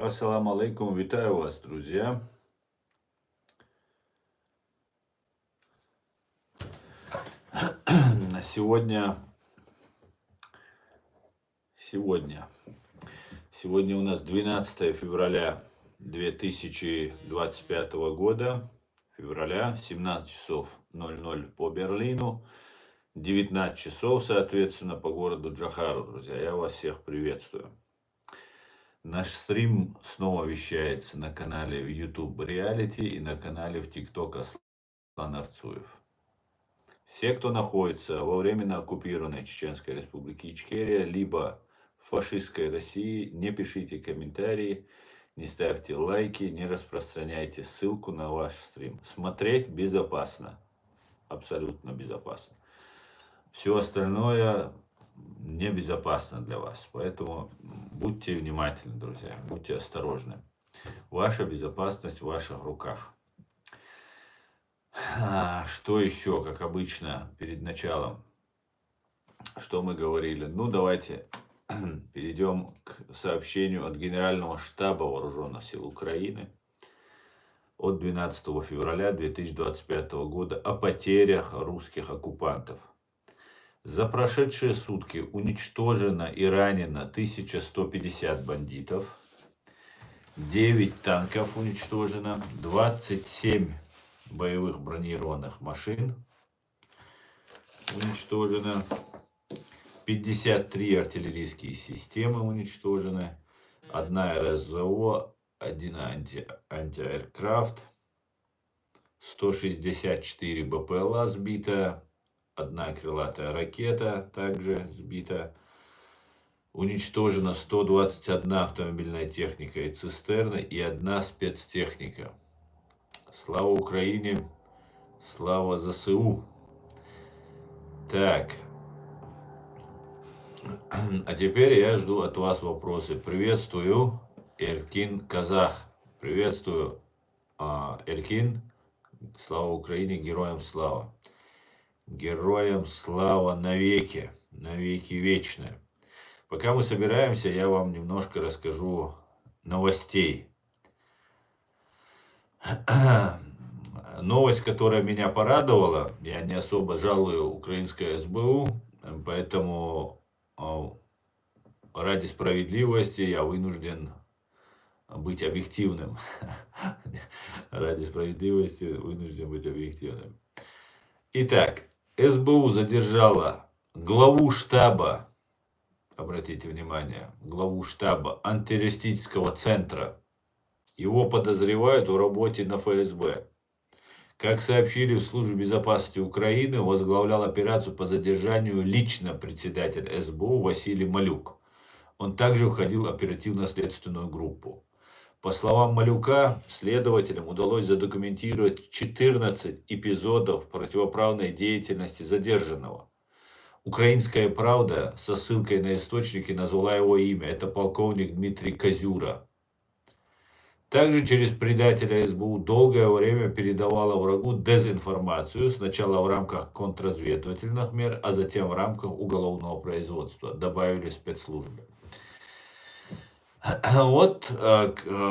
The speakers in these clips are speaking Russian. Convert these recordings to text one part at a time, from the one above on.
Ассаламу алейкум, витаю вас, друзья. Сегодня, сегодня, сегодня у нас 12 февраля 2025 года, 17 часов 00 по Берлину, 19 часов, соответственно, по городу Джохару, друзья. Я вас всех приветствую. Наш стрим снова вещается на канале в YouTube Reality и на канале в TikTok Аслан Арцуев. Все, кто находится во временно оккупированной Чеченской Республике Ичкерия, либо в фашистской России, не пишите комментарии, не ставьте лайки, не распространяйте ссылку на ваш стрим. Смотреть безопасно, абсолютно безопасно. Все остальное небезопасно для вас, поэтому будьте внимательны, друзья, будьте осторожны. Ваша безопасность в ваших руках. Что еще, как обычно, перед началом, что мы говорили? Ну, давайте перейдем к сообщению от Генерального штаба Вооруженных сил Украины от 12 февраля 2025 года о потерях русских оккупантов. За прошедшие сутки уничтожено и ранено 1150 бандитов, 9 танков уничтожено, 27 боевых бронированных машин уничтожено, 53 артиллерийские системы уничтожены, 1 РСЗО, 1 антиаэркрафт, 164 БПЛА сбито, 1 крылатая ракета также сбита, уничтожена 121 автомобильная техника и цистерны и 1 спецтехника. Слава Украине, слава ЗСУ. Так, а теперь я жду от вас вопросы. Приветствую, Эркин Казах. Приветствую, Эркин. Слава Украине, героям слава. Героям слава навеки, навеки вечные. Пока мы собираемся, я вам немножко расскажу новостей. Новость, которая меня порадовала, я не особо жалую украинское СБУ, поэтому ради справедливости я вынужден быть объективным. Ради справедливости вынужден быть объективным. Итак, СБУ задержала главу штаба, обратите внимание, главу штаба антитеррористического центра. Его подозревают в работе на ФСБ. Как сообщили в Службе безопасности Украины, возглавлял операцию по задержанию лично председатель СБУ Василий Малюк. Он также входил в оперативно-следственную группу. По словам Малюка, следователям удалось задокументировать 14 эпизодов противоправной деятельности задержанного. Украинская правда со ссылкой на источники назвала его имя. Это полковник Дмитрий Козюра. Также через предателя СБУ долгое время передавала врагу дезинформацию, сначала в рамках контрразведывательных мер, а затем в рамках уголовного производства, добавили спецслужбы. Вот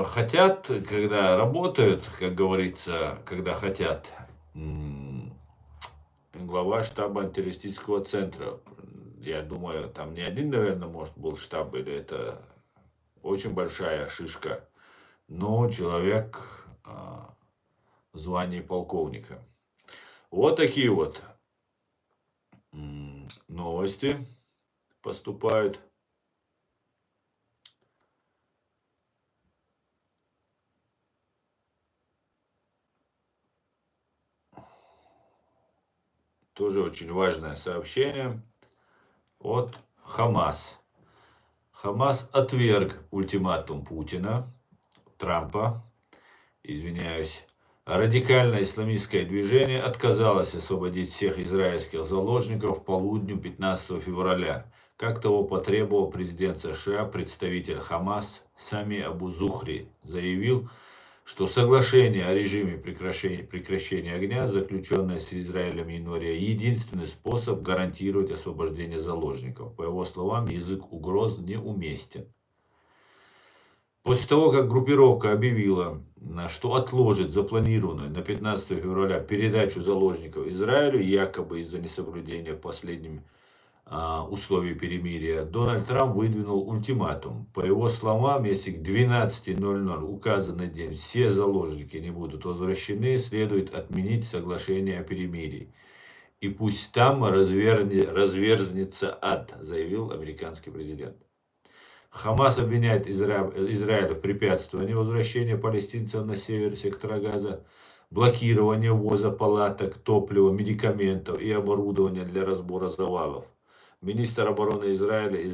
хотят, когда работают, как говорится, когда хотят, глава штаба антитеррористического центра, я думаю, там не один, наверное, может, был штаб, или это очень большая шишка, но человек в звании полковника. Вот такие вот новости поступают. Тоже очень важное сообщение от Хамас. Хамас отверг ультиматум Путина, Трампа, извиняюсь. Радикальное исламистское движение отказалось освободить всех израильских заложников к полудню 15 февраля, как того потребовал президент США, представитель Хамас Сами Абу Зухри, заявил, что соглашение о режиме прекращения огня, заключенное с Израилем в январе, единственный способ гарантировать освобождение заложников. По его словам, язык угроз неуместен. После того, как группировка объявила, что отложит запланированную на 15 февраля передачу заложников Израилю, якобы из-за несоблюдения последним условий перемирия, Дональд Трамп выдвинул ультиматум. По его словам, если к 12:00 указанный день все заложники не будут возвращены, следует отменить соглашение о перемирии. И пусть там разверзнется ад, заявил американский президент. Хамас обвиняет Израиль в препятствовании возвращения палестинцев на север сектора Газа, блокирование ввоза палаток, топлива, медикаментов и оборудования для разбора завалов. Министр обороны Израиля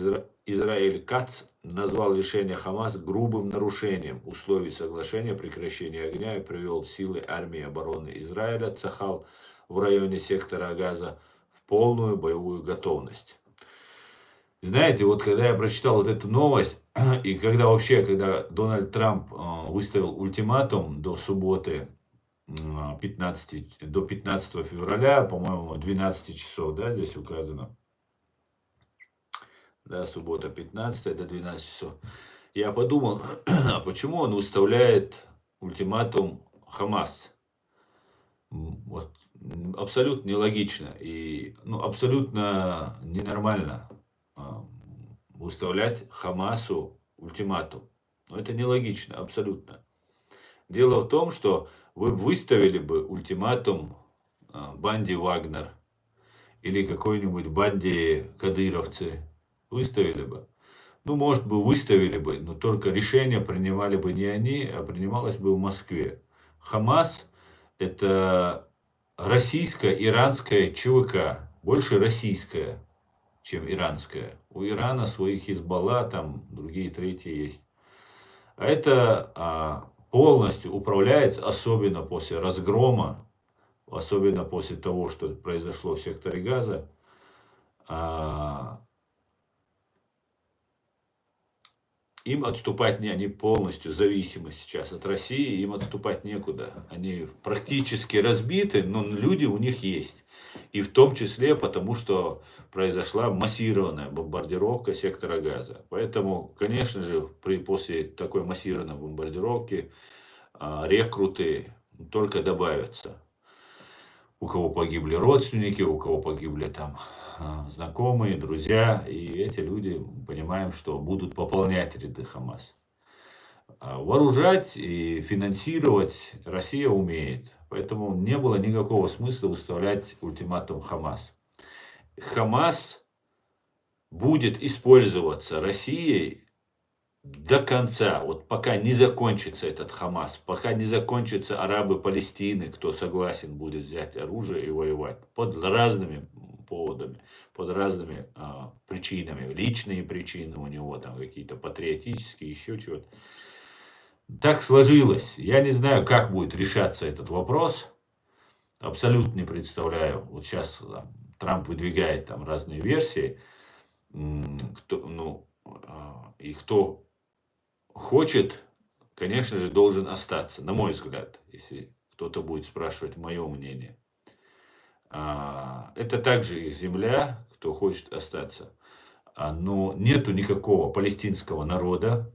Израиль Кац назвал решение Хамас грубым нарушением условий соглашения о прекращении огня и привел силы армии обороны Израиля Цахал в районе сектора Газа в полную боевую готовность. Знаете, вот когда я прочитал вот эту новость, и когда Дональд Трамп выставил ультиматум до субботы 15 февраля, по-моему, 12 часов, да, здесь указано. Да, суббота 15 до 12 часов. Я подумал, а почему он выставляет ультиматум Хамас? Вот, абсолютно нелогично и абсолютно ненормально выставлять Хамасу ультиматум. Но это нелогично, абсолютно. Дело в том, что вы выставили бы ультиматум банде Вагнер или какой-нибудь банде кадыровцы. Выставили бы. Ну, может быть, выставили бы, но только решение принимали бы не они, а принималось бы в Москве. Хамас – это российско-иранская ЧВК, больше российская, чем иранская. У Ирана свои Хизбалла, там другие третьи есть. А это полностью управляется, особенно после разгрома, особенно после того, что произошло в секторе Газа. Им отступать они полностью зависимы сейчас от России, им отступать некуда. Они практически разбиты, но люди у них есть. И в том числе потому, что произошла массированная бомбардировка сектора Газа. Поэтому, конечно же, после такой массированной бомбардировки рекруты только добавятся. У кого погибли родственники, у кого погибли там знакомые, друзья, и эти люди, понимаем, что будут пополнять ряды Хамас. Вооружать и финансировать Россия умеет, поэтому не было никакого смысла выставлять ультиматум Хамас. Хамас будет использоваться Россией до конца, вот пока не закончится этот Хамас, пока не закончатся арабы Палестины, кто согласен будет взять оружие и воевать, под разными поводами, под разными причинами, личные причины у него, там какие-то патриотические, еще чего-то. Так сложилось. Я не знаю, как будет решаться этот вопрос, абсолютно не представляю. Вот сейчас Трамп выдвигает там разные версии, кто хочет, конечно же, должен остаться, на мой взгляд, если кто-то будет спрашивать мое мнение. Это также их земля, кто хочет остаться. Но нету никакого палестинского народа,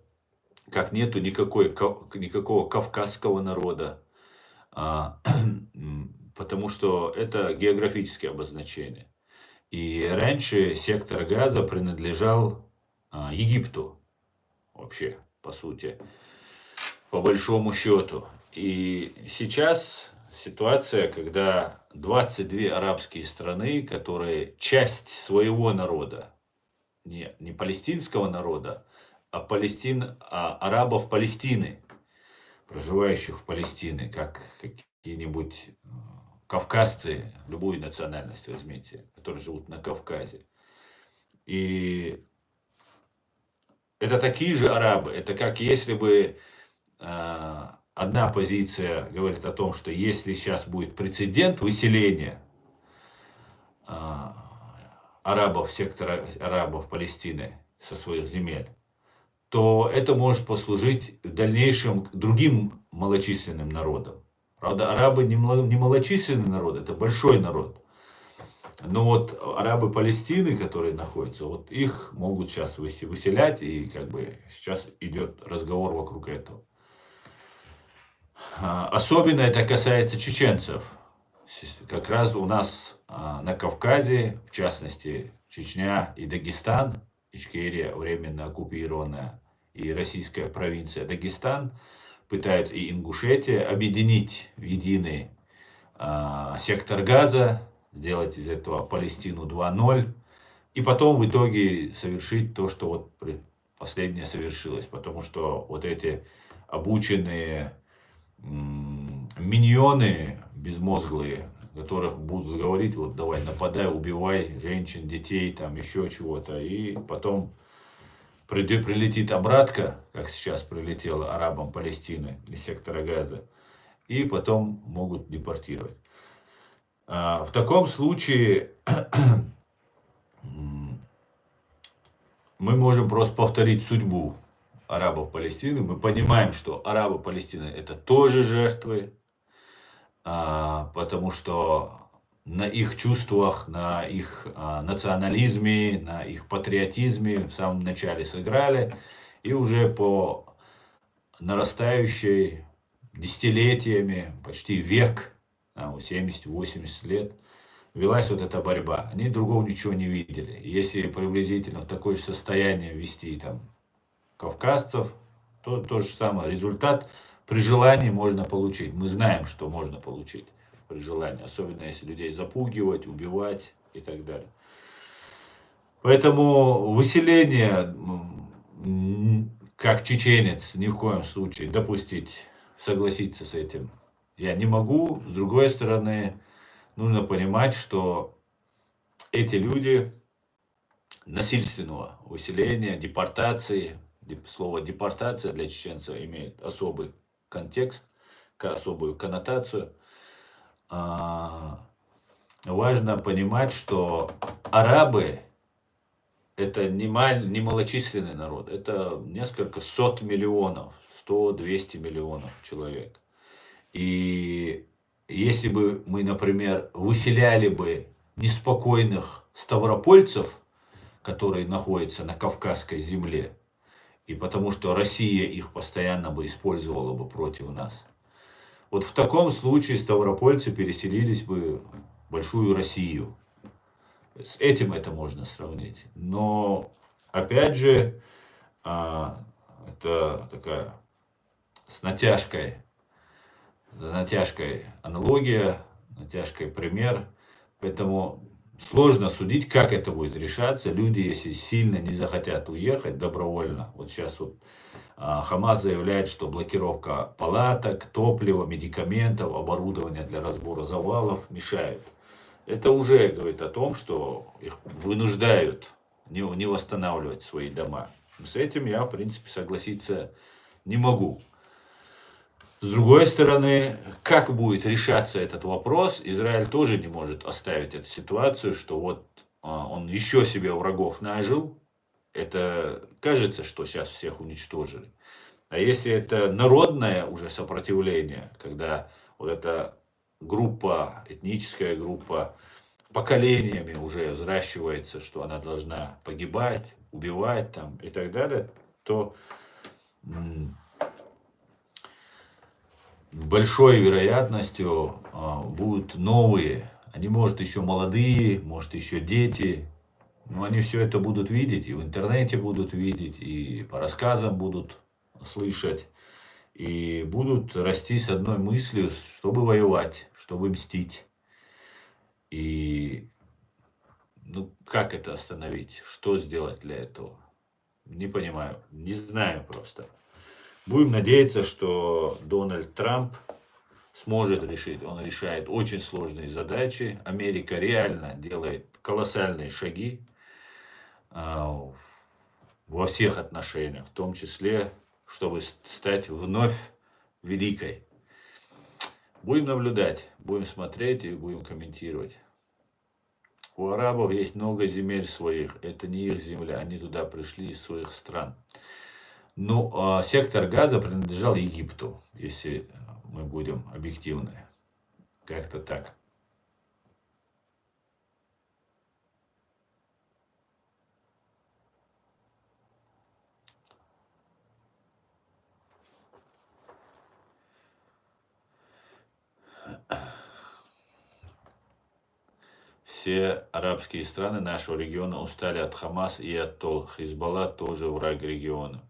как нету никакого кавказского народа, потому что это географические обозначения. И раньше сектор Газа принадлежал Египту, вообще, по сути, по большому счету. И сейчас ситуация, когда 22 арабские страны, которые часть своего народа, не палестинского народа, а арабов Палестины, проживающих в Палестине, как какие-нибудь кавказцы, любую национальность возьмите, которые живут на Кавказе. И это такие же арабы. Это как если бы одна позиция говорит о том, что если сейчас будет прецедент выселения арабов Палестины со своих земель, то это может послужить в дальнейшем другим малочисленным народам. Правда, арабы не малочисленный народ, это большой народ. Но вот арабы Палестины, которые находятся, вот их могут сейчас выселять, и как бы сейчас идет разговор вокруг этого. Особенно это касается чеченцев. Как раз у нас на Кавказе, в частности, Чечня и Дагестан, Ичкерия временно оккупированная, и российская провинция Дагестан, пытаются и Ингушетия объединить в единый сектор Газа, сделать из этого Палестину 2.0, и потом в итоге совершить то, что вот последнее совершилось. Потому что вот эти обученные миньоны безмозглые, которых будут говорить, вот давай нападай, убивай женщин, детей, там еще чего-то, и потом прилетит обратка, как сейчас прилетела арабам Палестины из сектора Газа, и потом могут депортировать. В таком случае мы можем просто повторить судьбу арабов Палестины. Мы понимаем, что арабы Палестины это тоже жертвы, потому что на их чувствах, на их национализме, на их патриотизме в самом начале сыграли, и уже по нарастающей десятилетиями, почти век, 70-80 лет, велась вот эта борьба. Они другого ничего не видели. Если приблизительно в такое же состояние вести там кавказцев, то же самое. Результат при желании можно получить. Мы знаем, что можно получить при желании. Особенно если людей запугивать, убивать и так далее. Поэтому выселение, как чеченец, ни в коем случае допустить, согласиться с этим я не могу. С другой стороны, нужно понимать, что эти люди насильственного выселения, депортации, слово депортация для чеченцев имеет особый контекст, особую коннотацию. Важно понимать, что арабы это не малочисленный народ, это несколько сот миллионов, 100-200 миллионов человек. И если бы мы, например, выселяли бы неспокойных ставропольцев, которые находятся на Кавказской земле, и потому что Россия их постоянно бы использовала бы против нас, вот в таком случае ставропольцы переселились бы в большую Россию. С этим это можно сравнить. Но, опять же, это такая с натяжкой аналогия, натяжкой пример. Поэтому сложно судить, как это будет решаться. Люди, если сильно не захотят уехать добровольно, вот сейчас вот Хамас заявляет, что блокировка палаток, топлива, медикаментов, оборудования для разбора завалов мешают. Это уже говорит о том, что их вынуждают не восстанавливать свои дома. С этим я, в принципе, согласиться не могу. С другой стороны, как будет решаться этот вопрос, Израиль тоже не может оставить эту ситуацию, что вот он еще себе врагов нажил. Это кажется, что сейчас всех уничтожили. А если это народное уже сопротивление, когда вот эта группа, этническая группа, поколениями уже взращивается, что она должна погибать, убивать там и так далее, то большой вероятностью будут новые. Они, может, еще молодые, может, еще дети. Но они все это будут видеть, и в интернете будут видеть, и по рассказам будут слышать. И будут расти с одной мыслью, чтобы воевать, чтобы мстить. И как это остановить? Что сделать для этого? Не понимаю, не знаю просто. Будем надеяться, что Дональд Трамп сможет решить. Он решает очень сложные задачи. Америка реально делает колоссальные шаги во всех отношениях, в том числе, чтобы стать вновь великой. Будем наблюдать, будем смотреть и будем комментировать. У арабов есть много земель своих, это не их земля, они туда пришли из своих стран. Но сектор Газа принадлежал Египту, если мы будем объективны. Как-то так. все арабские страны нашего региона устали от Хамас и от Хизбалла тоже враг региона.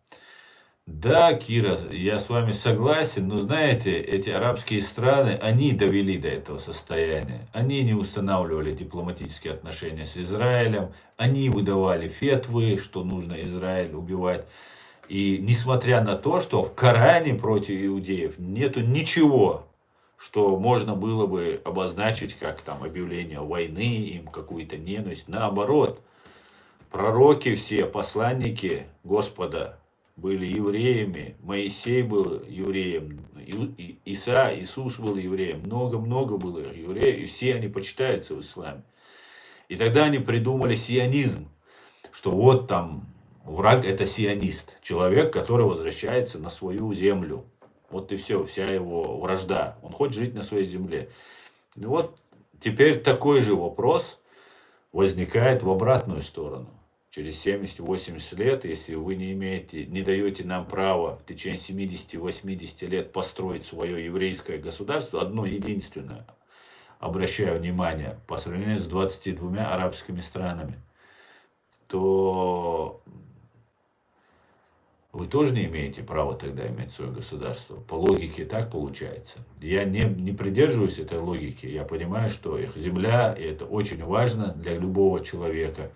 Да, Кира, я с вами согласен, но знаете, эти арабские страны, они довели до этого состояния. Они не устанавливали дипломатические отношения с Израилем, они выдавали фетвы, что нужно Израиль убивать. И несмотря на то, что в Коране против иудеев нету ничего, что можно было бы обозначить как там объявление войны, им какую-то ненависть. Наоборот, пророки все, посланники Господа были евреями, Моисей был евреем, Иисус был евреем, много-много было евреев, и все они почитаются в исламе. И тогда они придумали сионизм, что вот там враг это сионист, человек, который возвращается на свою землю. Вот и все, вся его вражда. Он хочет жить на своей земле. И вот теперь такой же вопрос возникает в обратную сторону. Через 70-80 лет, если вы не даете нам права в течение 70-80 лет построить свое еврейское государство, одно единственное, обращаю внимание, по сравнению с 22 арабскими странами, то вы тоже не имеете права тогда иметь свое государство. По логике так получается. Я не придерживаюсь этой логики. Я понимаю, что их земля, и это очень важно для любого человека,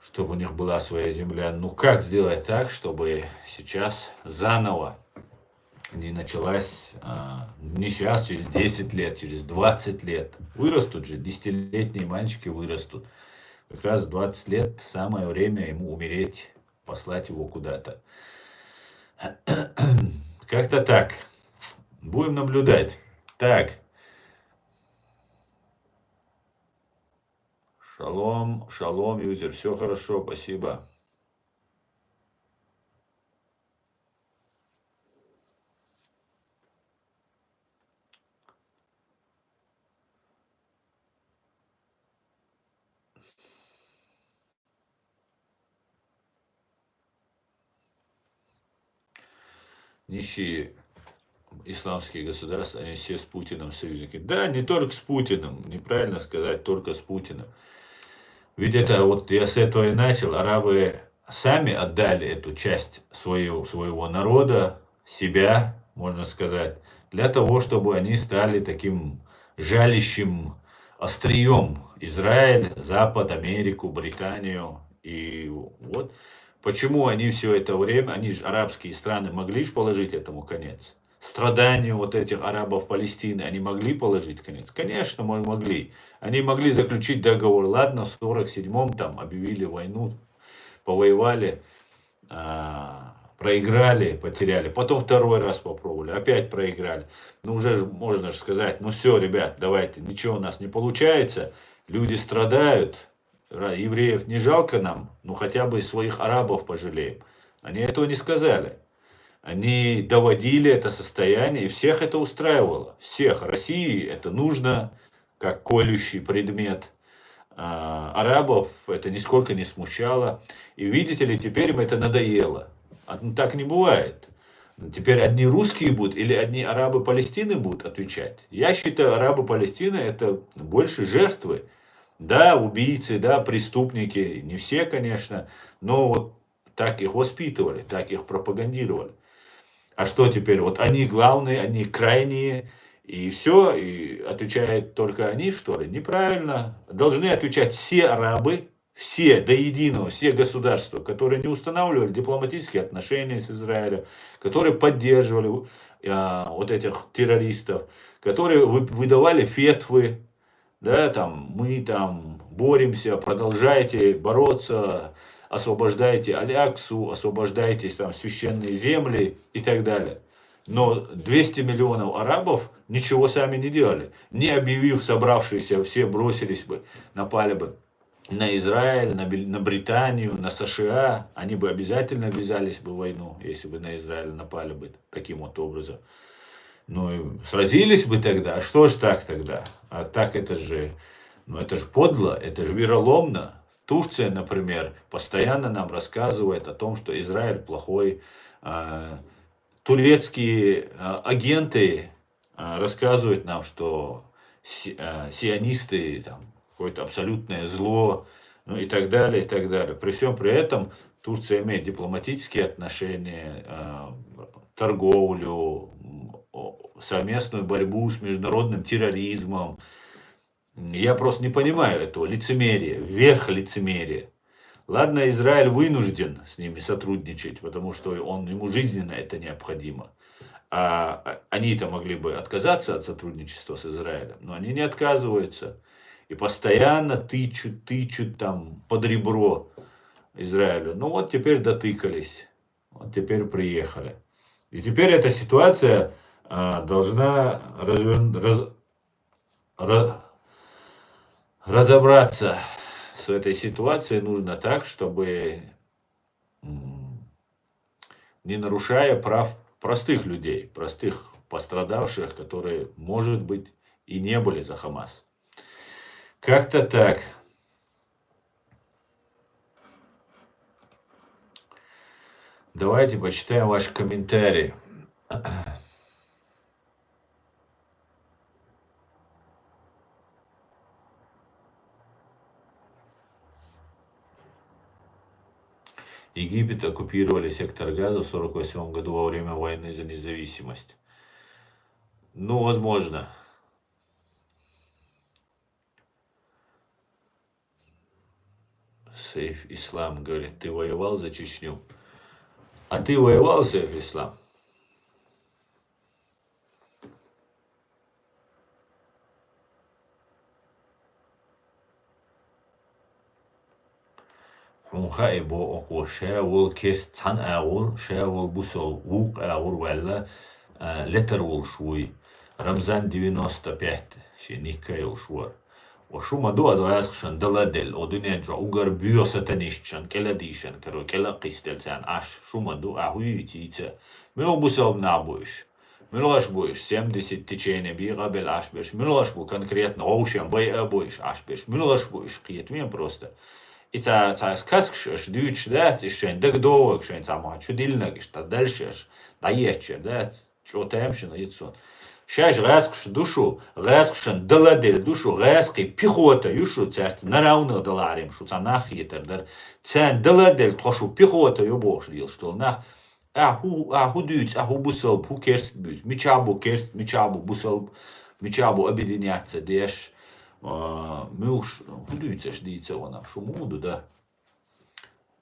чтобы у них была своя земля. Ну как сделать так, чтобы сейчас заново не началась, не сейчас, через 10 лет, через 20 лет. Вырастут же, 10-летние мальчики вырастут. Как раз 20 лет самое время ему умереть, послать его куда-то. Как-то так. Будем наблюдать. Так. Шалом, шалом, юзер. Все хорошо, спасибо. Нищие исламские государства, они все с Путиным союзники. Да, не только с Путиным, неправильно сказать, только с Путиным. Ведь это вот я с этого и начал. Арабы сами отдали эту часть своего народа, себя, можно сказать, для того, чтобы они стали таким жалящим острием Израиль, Запад, Америку, Британию. И вот почему они все это время, они же арабские страны, могли же положить этому конец. Страданию вот этих арабов Палестины, они могли положить конец? Конечно, мы могли. Они могли заключить договор. Ладно, в 47-м там объявили войну, повоевали, проиграли, потеряли. Потом второй раз попробовали, опять проиграли. Ну уже можно же сказать, ну все, ребят, давайте, ничего у нас не получается. Люди страдают, евреев не жалко нам, ну хотя бы своих арабов пожалеем. Они этого не сказали. Они доводили это состояние, и всех это устраивало. Всех. России это нужно, как колющий предмет. Арабов это нисколько не смущало. И видите ли, теперь им это надоело. Так не бывает. Теперь одни русские будут или одни арабы Палестины будут отвечать. Я считаю, арабы Палестины это больше жертвы. Да, убийцы, да, преступники. Не все, конечно. Но вот так их воспитывали, так их пропагандировали. А что теперь? Вот они главные, они крайние, и все, и отвечают только они, что ли? Неправильно. Должны отвечать все арабы, все до единого, все государства, которые не устанавливали дипломатические отношения с Израилем, которые поддерживали вот этих террористов, которые выдавали фетвы, да, там, мы там боремся, продолжайте бороться, освобождайте Аляксу, освобождайте там священные земли и так далее. Но 200 миллионов арабов ничего сами не делали. Не объявив собравшиеся, все бросились бы, напали бы на Израиль, на Британию, на США. Они бы обязательно ввязались бы в войну, если бы на Израиль напали бы таким вот образом. Ну и сразились бы тогда. А что ж так тогда? А так это же подло, это же вероломно. Турция, например, постоянно нам рассказывает о том, что Израиль плохой. Турецкие агенты рассказывают нам, что сионисты там какое-то абсолютное зло, ну и так далее, и так далее. При всем при этом Турция имеет дипломатические отношения, торговлю, совместную борьбу с международным терроризмом. Я просто не понимаю этого лицемерия, верх лицемерия. Ладно, Израиль вынужден с ними сотрудничать, потому что ему жизненно это необходимо. А они-то могли бы отказаться от сотрудничества с Израилем, но они не отказываются. И постоянно тычут там под ребро Израилю. Ну вот теперь дотыкались, вот теперь приехали. И теперь эта ситуация должна разобраться с этой ситуацией нужно так, чтобы, не нарушая прав простых людей, простых пострадавших, которые, может быть, и не были за Хамас. Как-то так. Давайте почитаем ваши комментарии. Египет оккупировали сектор Газа в 1948 году во время войны за независимость. Ну, возможно. Сейф Ислам говорит, ты воевал за Чечню. А ты воевал, Сейф Ислам? Хунха эбо око шеавол кес цан аур, шеавол бусол вук аур валла летер вол шуй. Рамзан 95, шеникай шуар. وشو دو از عشقشان دل و دنیا جا اوگر بیاستنیشان کلا دیشان کرو کلا قیستلتان اش شو دو اهوی تیته ملو بساب نابوش ملوش بوش 70 течение бига бел аш беш милош бу конкретно оушен бай абоиш аш беш милош буш қиет мен просто и та сказкш дюч да шен даг довок шен сама чудильнак что дальше да ечер да что темшин и сон Шаш гасқш душу, гасқшан даладель душу, гасқи пехота юшу царт наравно даларим шу цанах етер цан даладель тошу пехота юбош дил что нах аху дюц аху бусал ху керст бюц мичабу бусал мичабу объединяться деш мюш ху дюцеш дица она шумуду да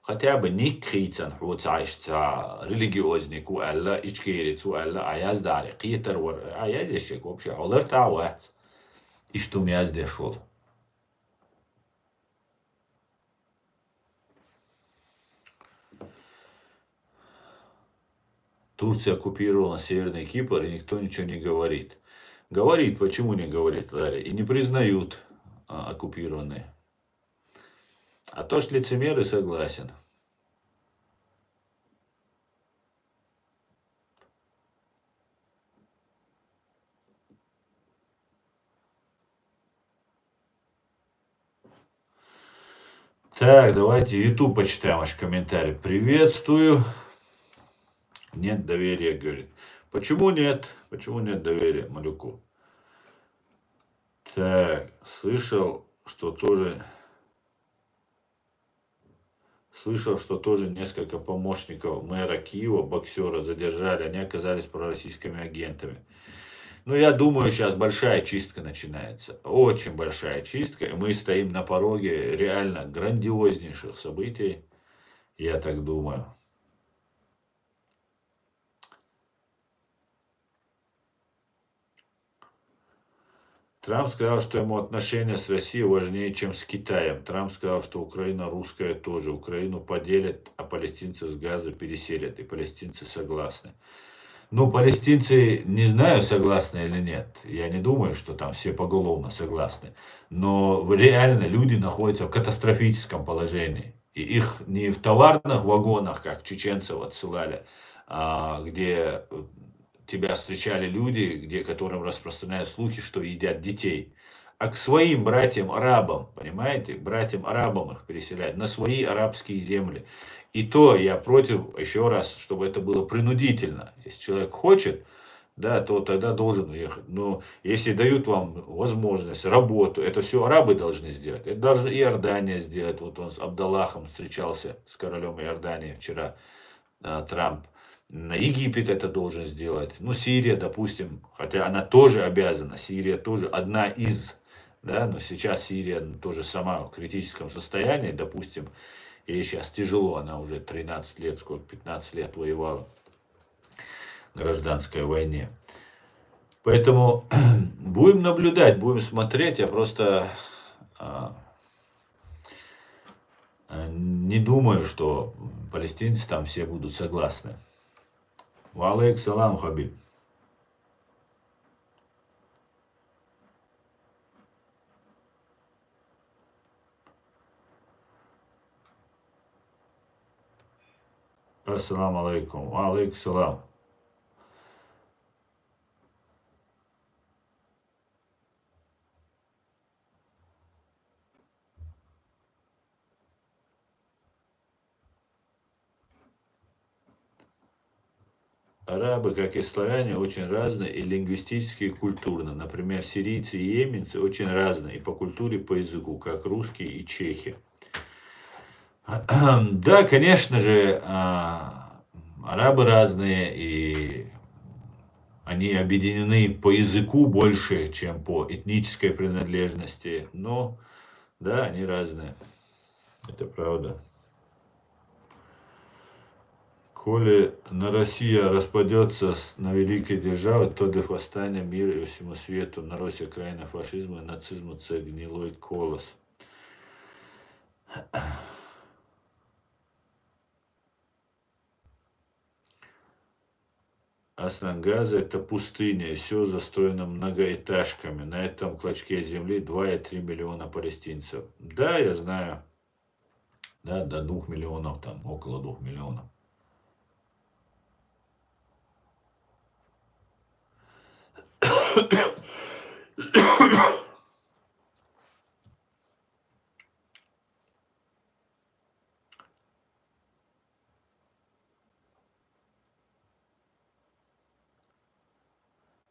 хотя бы не крицан хуцайшца религиозник у Алла ичкерец у Алла аяз дари қитер вар аяз ешек вообще олар тауат и что мяз дешол. Турция оккупировала Северный Кипр, и никто ничего не говорит. Говорит, почему не говорит, Ларри? И не признают оккупированные. А то, что лицемеры, согласен. Так, давайте YouTube почитаем ваши комментарии. Приветствую. Нет доверия, говорит. Почему нет? Почему нет доверия Малюку? Так, слышал, что тоже несколько помощников мэра Киева, боксера, задержали. Они оказались пророссийскими агентами. Ну, я думаю, сейчас большая чистка начинается. Очень большая чистка. И мы стоим на пороге реально грандиознейших событий. Я так думаю. Трамп сказал, что ему отношения с Россией важнее, чем с Китаем. Трамп сказал, что Украина русская тоже. Украину поделят, а палестинцев с Газа переселят. И палестинцы согласны. Ну, палестинцы, не знаю, согласны или нет. Я не думаю, что там все поголовно согласны. Но реально люди находятся в катастрофическом положении. И их не в товарных вагонах, как чеченцев отсылали, где тебя встречали люди, которым распространяют слухи, что едят детей. А к своим братьям-арабам, понимаете, братьям-арабам их переселяют на свои арабские земли. И то я против, еще раз, чтобы это было принудительно. Если человек хочет, да, то тогда должен уехать. Но если дают вам возможность, работу, это все арабы должны сделать. Это должна и Иордания сделать. Вот он с Абдаллахом встречался, с королем Иордании вчера, Трамп. Египет это должен сделать. Ну, Сирия, допустим, хотя она тоже обязана. Сирия тоже одна из, да, но сейчас Сирия тоже сама в критическом состоянии, допустим, ей сейчас тяжело, она уже 13 лет, сколько, 15 лет воевала в гражданской войне. Поэтому будем наблюдать, будем смотреть. Я просто не думаю, что палестинцы там все будут согласны. Ва алейк салам, Хабиб. Ассаламу алейкум. Ва алейк салам. Арабы, как и славяне, очень разные и лингвистически, и культурно. Например, сирийцы и йеменцы очень разные и по культуре, и по языку, как русские и чехи. Да, конечно же, арабы разные, и они объединены по языку больше, чем по этнической принадлежности. Но, да, они разные. Это правда. Коли на Россия распадется на великі держави, то де восстання мира і всьому світу на Росія країна фашизму і нацизму це гнилой колос. Аснангаза это пустыня, и все застроено многоэтажками. На этом клочке земли 2,3 миллиона палестинцев. Да, я знаю. Да, до 2 миллионов, там, около 2 миллионов.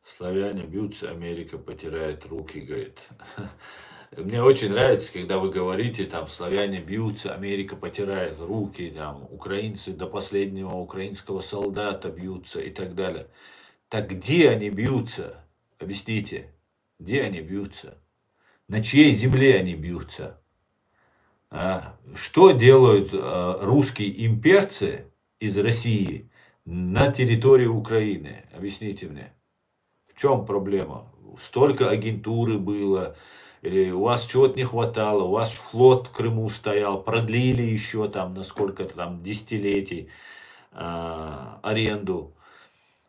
Славяне бьются, Америка потирает руки, говорит. Мне очень нравится, когда вы говорите, там, славяне бьются, Америка потирает руки, там, украинцы до последнего украинского солдата бьются и так далее. Так где они бьются? Объясните, где они бьются? На чьей земле они бьются? Что делают русские имперцы из России на территории Украины? Объясните мне. В чем проблема? Столько агентуры было, или у вас чего-то не хватало, у вас флот в Крыму стоял, продлили еще там на сколько-то там десятилетий аренду.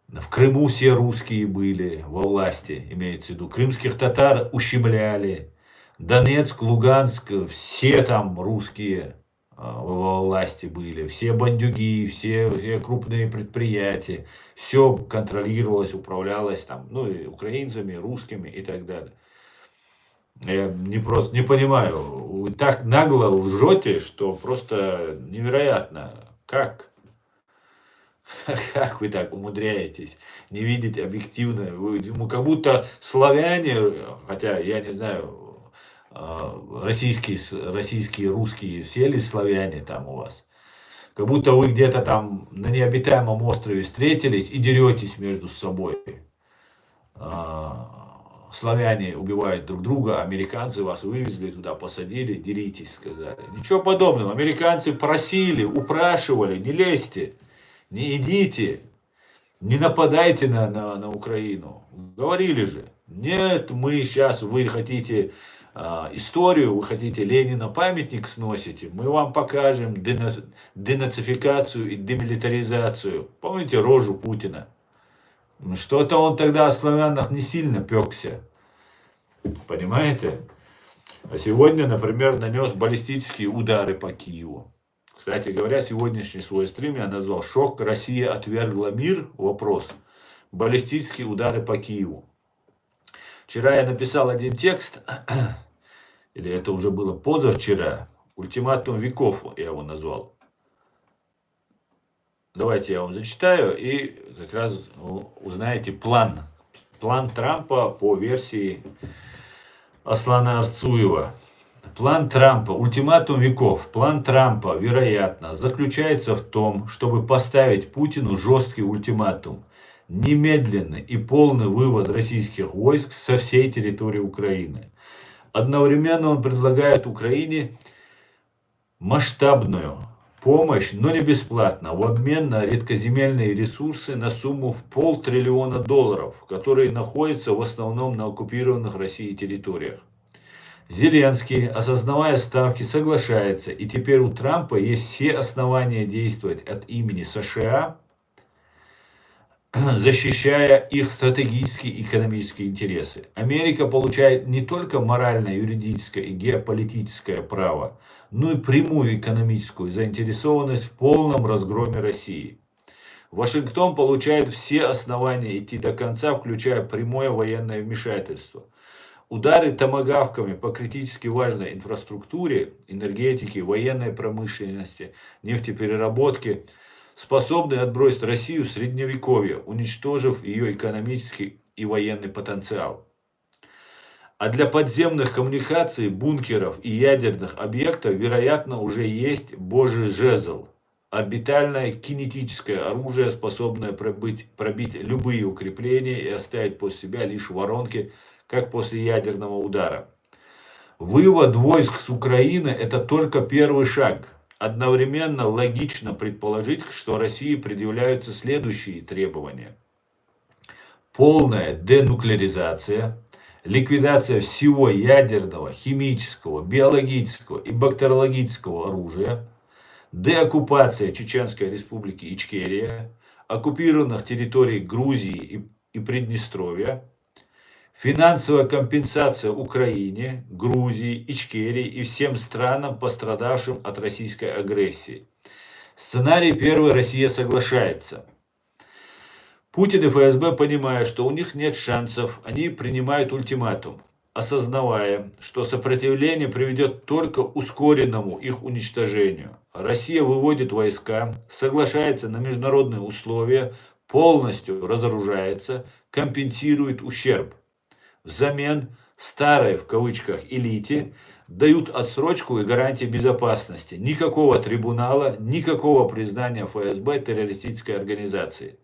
В Крыму все русские были во власти, имеется в виду. Крымских татар ущемляли. Донецк, Луганск, все там русские во власти были. Все бандюги, все крупные предприятия. Все контролировалось, управлялось там, ну и украинцами, русскими и так далее. Я просто не понимаю. Вы так нагло лжете, что просто невероятно. Как? Как вы так умудряетесь не видеть объективно? Вы, как будто славяне, хотя я не знаю, российские, русские, все ли славяне там у вас? Как будто вы где-то там на необитаемом острове встретились и деретесь между собой. Славяне убивают друг друга, американцы вас вывезли туда, посадили, деритесь, сказали. Ничего подобного. Американцы просили, упрашивали, не лезьте. Не идите, не нападайте на Украину. Говорили же. Нет, мы сейчас, вы хотите историю, вы хотите Ленина памятник сносите, мы вам покажем денацификацию и демилитаризацию. Помните рожу Путина? Что-то он тогда о славянах не сильно пекся. Понимаете? А сегодня, например, нанес баллистические удары по Киеву. Кстати говоря, сегодняшний свой стрим я назвал «Шок. Россия отвергла мир?» Вопрос. Баллистические удары по Киеву. Вчера я написал один текст, или это уже было позавчера, «Ультиматум веков» я его назвал. Давайте я вам зачитаю и как раз узнаете план. План Трампа по версии Аслана Арцуева. План Трампа, ультиматум веков. План Трампа, вероятно, заключается в том, чтобы поставить Путину жесткий ультиматум. Немедленный и полный вывод российских войск со всей территории Украины. Одновременно он предлагает Украине масштабную помощь, но не бесплатно, в обмен на редкоземельные ресурсы на сумму в $500 билиона, которые находятся в основном на оккупированных Россией территориях. Зеленский, осознавая ставки, соглашается, и теперь у Трампа есть все основания действовать от имени США, защищая их стратегические и экономические интересы. Америка получает не только моральное, юридическое и геополитическое право, но и прямую экономическую заинтересованность в полном разгроме России. Вашингтон получает все основания идти до конца, включая прямое военное вмешательство. Удары томагавками по критически важной инфраструктуре, энергетике, военной промышленности, нефтепереработке способны отбросить Россию в средневековье, уничтожив ее экономический и военный потенциал. А для подземных коммуникаций, бункеров и ядерных объектов, вероятно, уже есть Божий жезл. Орбитальное кинетическое оружие, способное пробить любые укрепления и оставить после себя лишь воронки, как после ядерного удара. Вывод войск с Украины – это только первый шаг. Одновременно логично предположить, что России предъявляются следующие требования. Полная денуклеаризация, ликвидация всего ядерного, химического, биологического и бактериологического оружия, деоккупация Чеченской республики Ичкерия, оккупированных территорий Грузии и Приднестровья, финансовая компенсация Украине, Грузии, Ичкерии и всем странам, пострадавшим от российской агрессии. Сценарий первый: Россия соглашается. Путин и ФСБ, понимая, что у них нет шансов, они принимают ультиматум, осознавая, что сопротивление приведет только к ускоренному их уничтожению. Россия выводит войска, соглашается на международные условия, полностью разоружается, компенсирует ущерб. Взамен старой, в кавычках, элите дают отсрочку и гарантии безопасности. Никакого трибунала, никакого признания ФСБ террористической организацией.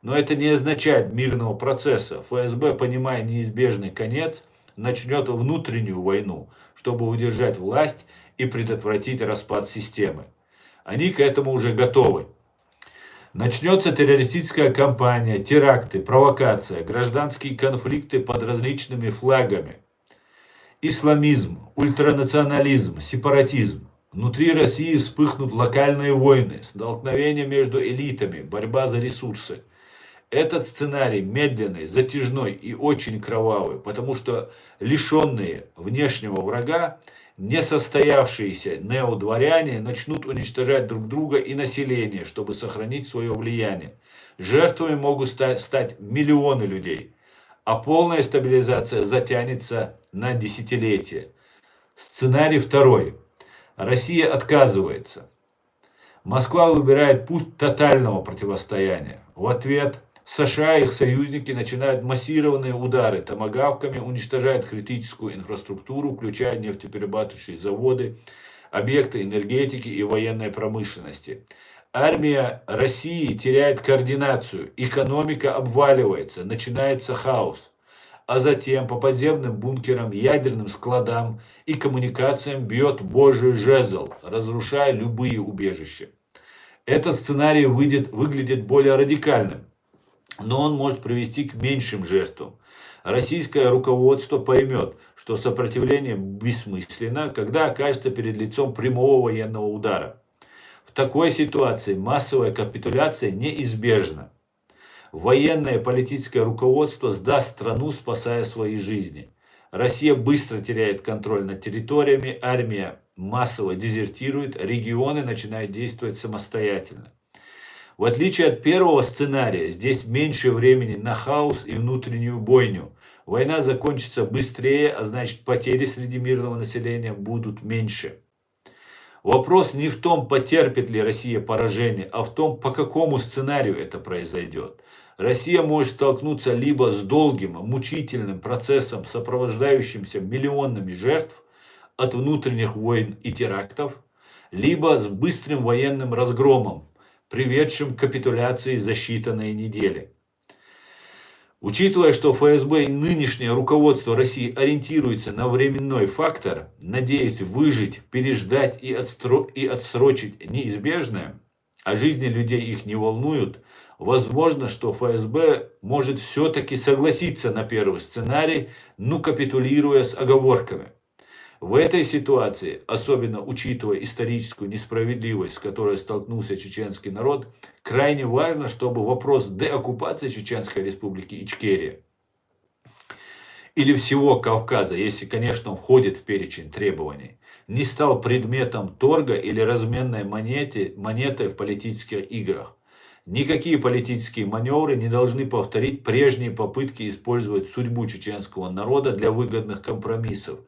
Но это не означает мирного процесса. ФСБ, понимая неизбежный конец, начнет внутреннюю войну, чтобы удержать власть и предотвратить распад системы. Они к этому уже готовы. Начнется террористическая кампания, теракты, провокация, гражданские конфликты под различными флагами. Исламизм, ультранационализм, сепаратизм. Внутри России вспыхнут локальные войны, столкновения между элитами, борьба за ресурсы. Этот сценарий медленный, затяжной и очень кровавый, потому что лишенные внешнего врага, несостоявшиеся неодворяне начнут уничтожать друг друга и население, чтобы сохранить свое влияние. Жертвами могут стать миллионы людей, а полная стабилизация затянется на десятилетия. Сценарий второй. Россия отказывается. Москва выбирает путь тотального противостояния. В ответ США и их союзники начинают массированные удары томагавками, уничтожают критическую инфраструктуру, включая нефтеперерабатывающие заводы, объекты энергетики и военной промышленности. Армия России теряет координацию, экономика обваливается, начинается хаос. А затем по подземным бункерам, ядерным складам и коммуникациям бьет Божий жезл, разрушая любые убежища. Этот сценарий выглядит более радикальным, но он может привести к меньшим жертвам. Российское руководство поймет, что сопротивление бессмысленно, когда окажется перед лицом прямого военного удара. В такой ситуации массовая капитуляция неизбежна. Военное и политическое руководство сдаст страну, спасая свои жизни. Россия быстро теряет контроль над территориями, армия массово дезертирует, регионы начинают действовать самостоятельно. В отличие от первого сценария, здесь меньше времени на хаос и внутреннюю бойню. Война закончится быстрее, а значит потери среди мирного населения будут меньше. Вопрос не в том, потерпит ли Россия поражение, а в том, по какому сценарию это произойдет. Россия может столкнуться либо с долгим, мучительным процессом, сопровождающимся миллионами жертв от внутренних войн и терактов, либо с быстрым военным разгромом, приведшим к капитуляции за считанные недели. Учитывая, что ФСБ и нынешнее руководство России ориентируется на временной фактор, надеясь выжить, переждать и отсрочить неизбежное, а жизни людей их не волнуют, возможно, что ФСБ может все-таки согласиться на первый сценарий, но капитулируя с оговорками. В этой ситуации, особенно учитывая историческую несправедливость, с которой столкнулся чеченский народ, крайне важно, чтобы вопрос деоккупации Чеченской Республики Ичкерия или всего Кавказа, если, конечно, он входит в перечень требований, не стал предметом торга или разменной монетой в политических играх. Никакие политические маневры не должны повторить прежние попытки использовать судьбу чеченского народа для выгодных компромиссов.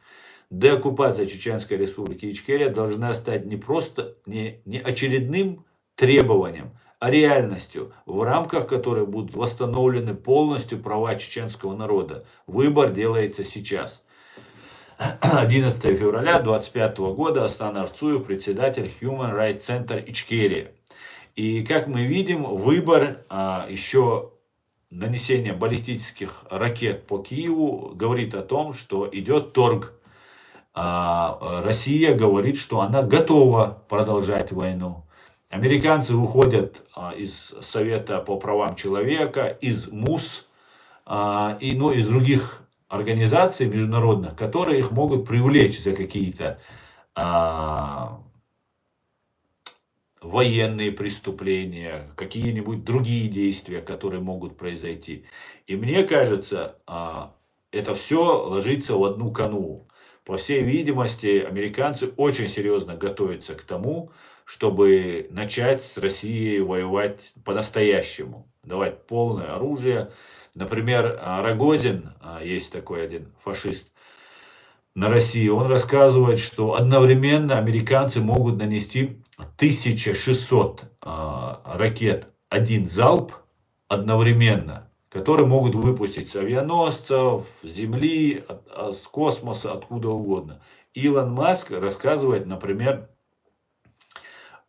Деоккупация Чеченской Республики Ичкерия должна стать не очередным требованием, а реальностью, в рамках которой будут восстановлены полностью права чеченского народа. Выбор делается сейчас. 11 февраля 2025 года Астан Арцуев, председатель Human Rights Center Ичкерия. И как мы видим, выбор еще нанесения баллистических ракет по Киеву говорит о том, что идет торг. Россия говорит, что она готова продолжать войну. Американцы выходят из Совета по правам человека, из МУС и из других организаций международных, которые их могут привлечь за какие-то военные преступления, какие-нибудь другие действия, которые могут произойти. И мне кажется, это все ложится в одну канву. По всей видимости, американцы очень серьезно готовятся к тому, чтобы начать с Россией воевать по-настоящему, давать полное оружие. Например, Рогозин, есть такой один фашист на России, он рассказывает, что одновременно американцы могут нанести 1600 ракет, один залп одновременно, которые могут выпустить с авианосцев, с Земли, с космоса, откуда угодно. Илон Маск рассказывает, например,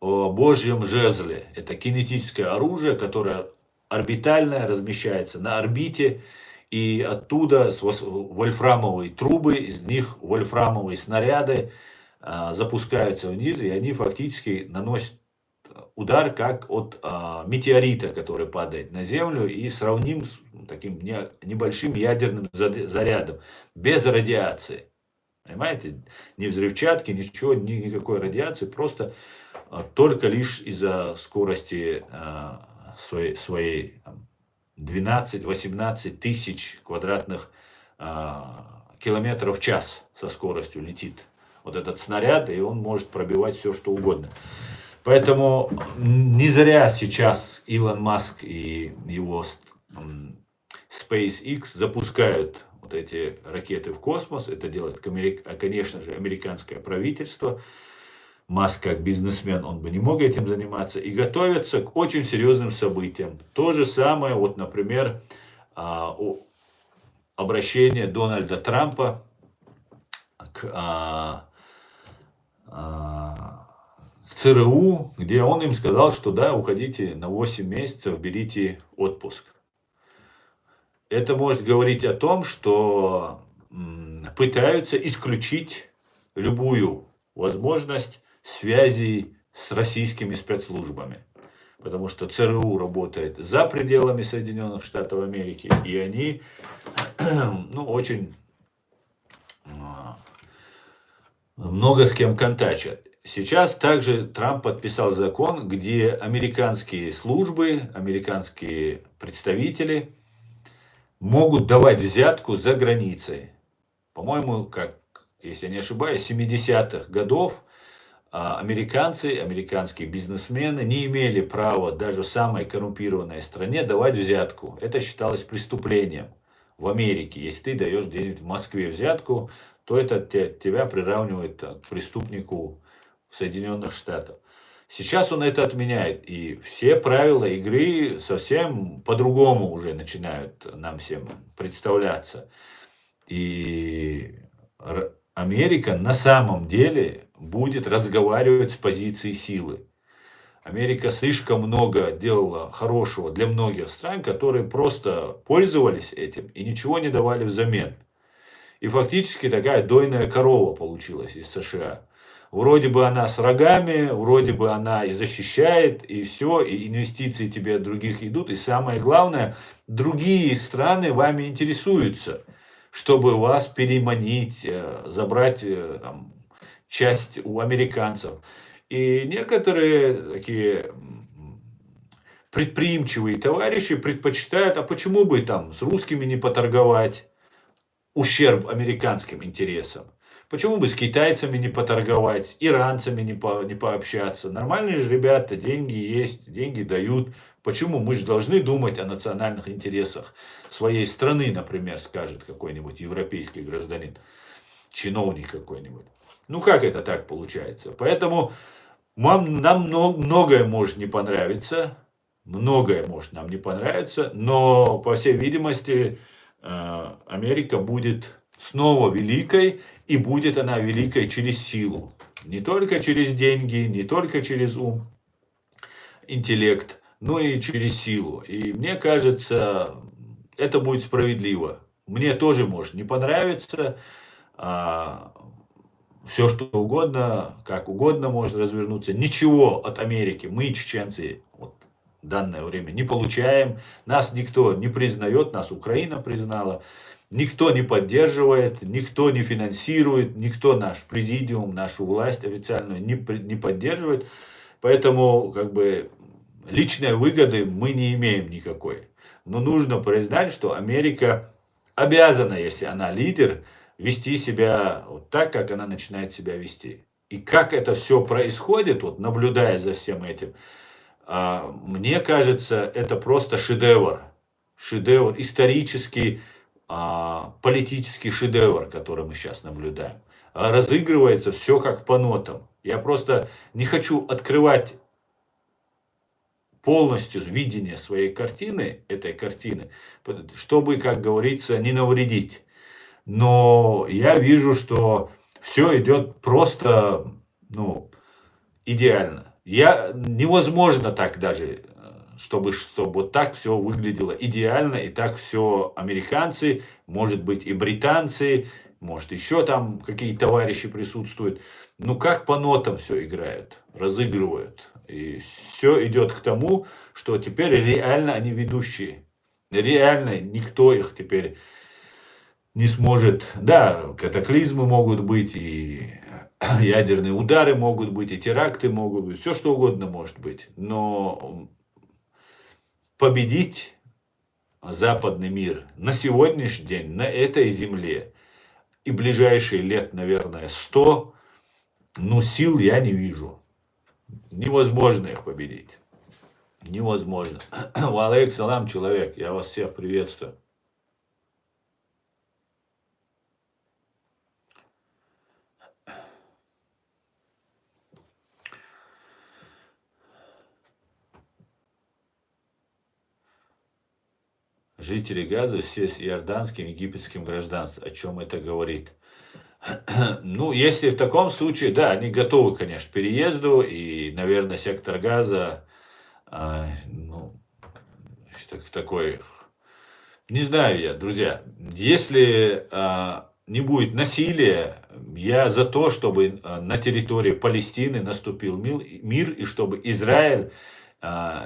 о Божьем жезле. Это кинетическое оружие, которое орбитальное, размещается на орбите, и оттуда вольфрамовые трубы, из них вольфрамовые снаряды запускаются вниз, и они фактически наносят удар как от метеорита, который падает на Землю, и сравним с таким небольшим ядерным зарядом, без радиации. Понимаете? Ни взрывчатки, ничего, никакой радиации, просто только лишь из-за скорости своей 12-18 тысяч квадратных километров в час со скоростью летит вот этот снаряд, и он может пробивать все, что угодно. Поэтому не зря сейчас Илон Маск и его SpaceX запускают вот эти ракеты в космос. Это делает, конечно же, американское правительство. Маск как бизнесмен, он бы не мог этим заниматься. И готовятся к очень серьезным событиям. То же самое, вот, например, обращение Дональда Трампа к ЦРУ, где он им сказал, что да, уходите на 8 месяцев, берите отпуск. Это может говорить о том, что пытаются исключить любую возможность связи с российскими спецслужбами. Потому что ЦРУ работает за пределами Соединенных Штатов Америки, и они очень много с кем контачат. Сейчас также Трамп подписал закон, где американские службы, американские представители могут давать взятку за границей. По-моему, как, если я не ошибаюсь, 70-х годов американские бизнесмены не имели права даже в самой коррумпированной стране давать взятку. Это считалось преступлением в Америке. Если ты даешь где-нибудь в Москве взятку, то это тебя приравнивает к преступнику в Соединенных Штатах. Сейчас он это отменяет, и все правила игры совсем по-другому уже начинают нам всем представляться. И Америка на самом деле будет разговаривать с позиции силы. Америка слишком много делала хорошего для многих стран, которые просто пользовались этим и ничего не давали взамен. И фактически такая дойная корова получилась из США. Вроде бы она с рогами, вроде бы она и защищает, и все, и инвестиции тебе от других идут. И самое главное, другие страны вами интересуются, чтобы вас переманить, забрать там, часть у американцев. И некоторые такие предприимчивые товарищи предпочитают, а почему бы там с русскими не поторговать, ущерб американским интересам? Почему бы с китайцами не поторговать, с иранцами не пообщаться? Нормальные же ребята, деньги есть, деньги дают. Почему мы же должны думать о национальных интересах своей страны, например, скажет какой-нибудь европейский гражданин, чиновник какой-нибудь. Ну как это так получается? Поэтому нам многое может не понравиться, многое может нам не понравиться, но, по всей видимости, Америка будет снова великой, и будет она великой через силу. Не только через деньги, не только через ум, интеллект, но и через силу. И мне кажется, это будет справедливо. Мне тоже может не понравиться, все что угодно, как угодно может развернуться. Ничего от Америки мы, чеченцы, вот, в данное время не получаем. Нас никто не признает, нас Украина признала. Никто не поддерживает, никто не финансирует, никто наш президиум, нашу власть официальную не поддерживает. Поэтому как бы личной выгоды мы не имеем никакой. Но нужно признать, что Америка обязана, если она лидер, вести себя вот так, как она начинает себя вести. И как это все происходит, вот, наблюдая за всем этим, мне кажется, это просто шедевр. Шедевр, исторический, политический шедевр, который мы сейчас наблюдаем. Разыгрывается все как по нотам. Я просто не хочу открывать полностью видение своей картины, этой картины, чтобы, как говорится, не навредить. Но я вижу, что все идет просто, ну, идеально. Невозможно так даже, чтобы вот так все выглядело идеально, и так все американцы, может быть и британцы, может еще там какие товарищи присутствуют. Ну как по нотам все играют, разыгрывают. И все идет к тому, что теперь реально они ведущие. Реально никто их теперь не сможет. Да, катаклизмы могут быть, и ядерные удары могут быть, и теракты могут быть, все что угодно может быть. Но победить западный мир на сегодняшний день, на этой земле, и ближайшие лет, наверное, 100, ну, сил я не вижу. Невозможно их победить. Невозможно. Валейк салам, человек. Я вас всех приветствую. Жители Газа все с иорданским, египетским гражданством. О чем это говорит? Ну, если в таком случае, да, они готовы, конечно, к переезду. И, наверное, сектор Газа, ну, такой, не знаю я, друзья. Если не будет насилия, я за то, чтобы на территории Палестины наступил мир, и чтобы Израиль,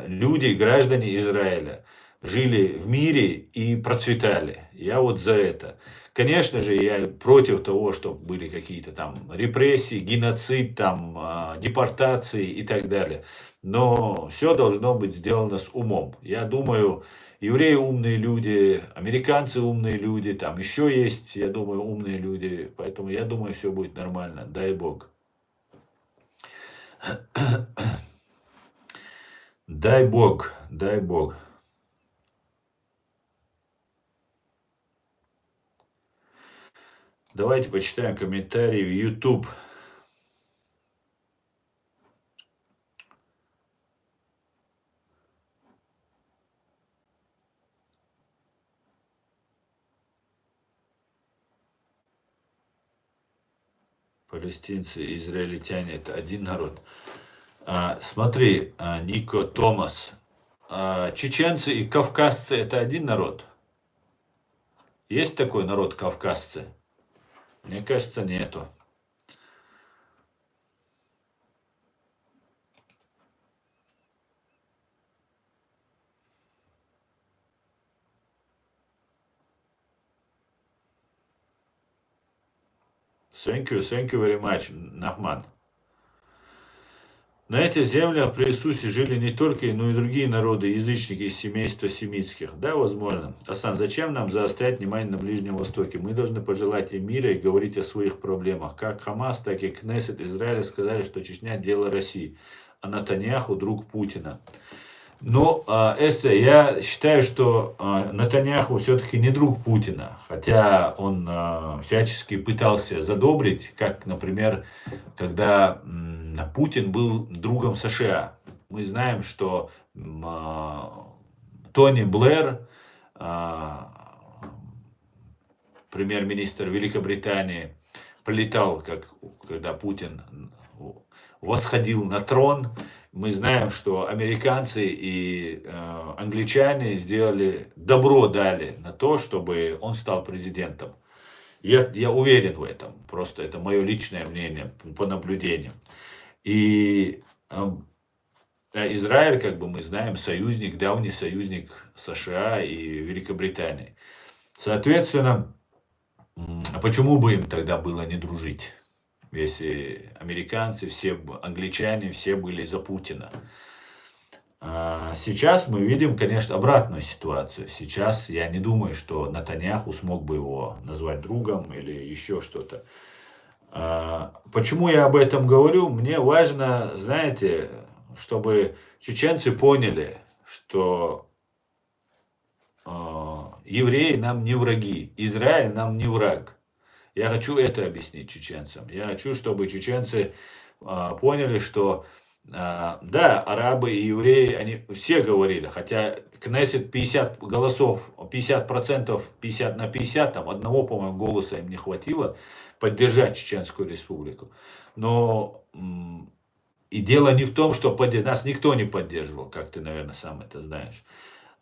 люди, граждане Израиля жили в мире и процветали. Я вот за это. Конечно же, я против того, чтобы были какие-то там репрессии, геноцид, там, депортации и так далее. Но все должно быть сделано с умом. Я думаю, евреи умные люди, американцы умные люди, там еще есть, я думаю, умные люди. Поэтому я думаю, все будет нормально. Дай Бог. Дай Бог, дай Бог. Давайте почитаем комментарии в YouTube. Палестинцы и израильтяне это один народ. Смотри, Нико Томас, чеченцы и кавказцы это один народ? Есть такой народ кавказцы? Мне кажется, нету. Thank you very much, Нахман. На этих землях при Иисусе жили не только, но и другие народы, язычники из семейства семитских. Да, возможно. Асан, зачем нам заострять внимание на Ближнем Востоке? Мы должны пожелать им мира и говорить о своих проблемах. Как Хамас, так и Кнессет Израиля сказали, что Чечня – дело России, а Натаньяху – друг Путина. Но, я считаю, что Натаньяху все-таки не друг Путина, хотя он всячески пытался задобрить, как, например, когда Путин был другом США. Мы знаем, что Тони Блэр, премьер-министр Великобритании, полетал, когда Путин восходил на трон. Мы знаем, что американцы и англичане сделали, добро дали на то, чтобы он стал президентом. Я уверен в этом, просто это мое личное мнение по наблюдениям. И Израиль, как бы мы знаем, союзник, давний союзник США и Великобритании. Соответственно, почему бы им тогда было не дружить? Если американцы, все англичане, все были за Путина. Сейчас мы видим, конечно, обратную ситуацию. Сейчас я не думаю, что Натаньяху смог бы его назвать другом или еще что-то. Почему я об этом говорю? Мне важно, знаете, чтобы чеченцы поняли, что евреи нам не враги, Израиль нам не враг. Я хочу это объяснить чеченцам. Я хочу, чтобы чеченцы поняли, что да, арабы и евреи, они все говорили, хотя Кнессет 50 голосов, 50%, 50 на 50, там одного, по-моему, голоса им не хватило поддержать Чеченскую республику. Но и дело не в том, что нас никто не поддерживал, как ты, наверное, сам это знаешь.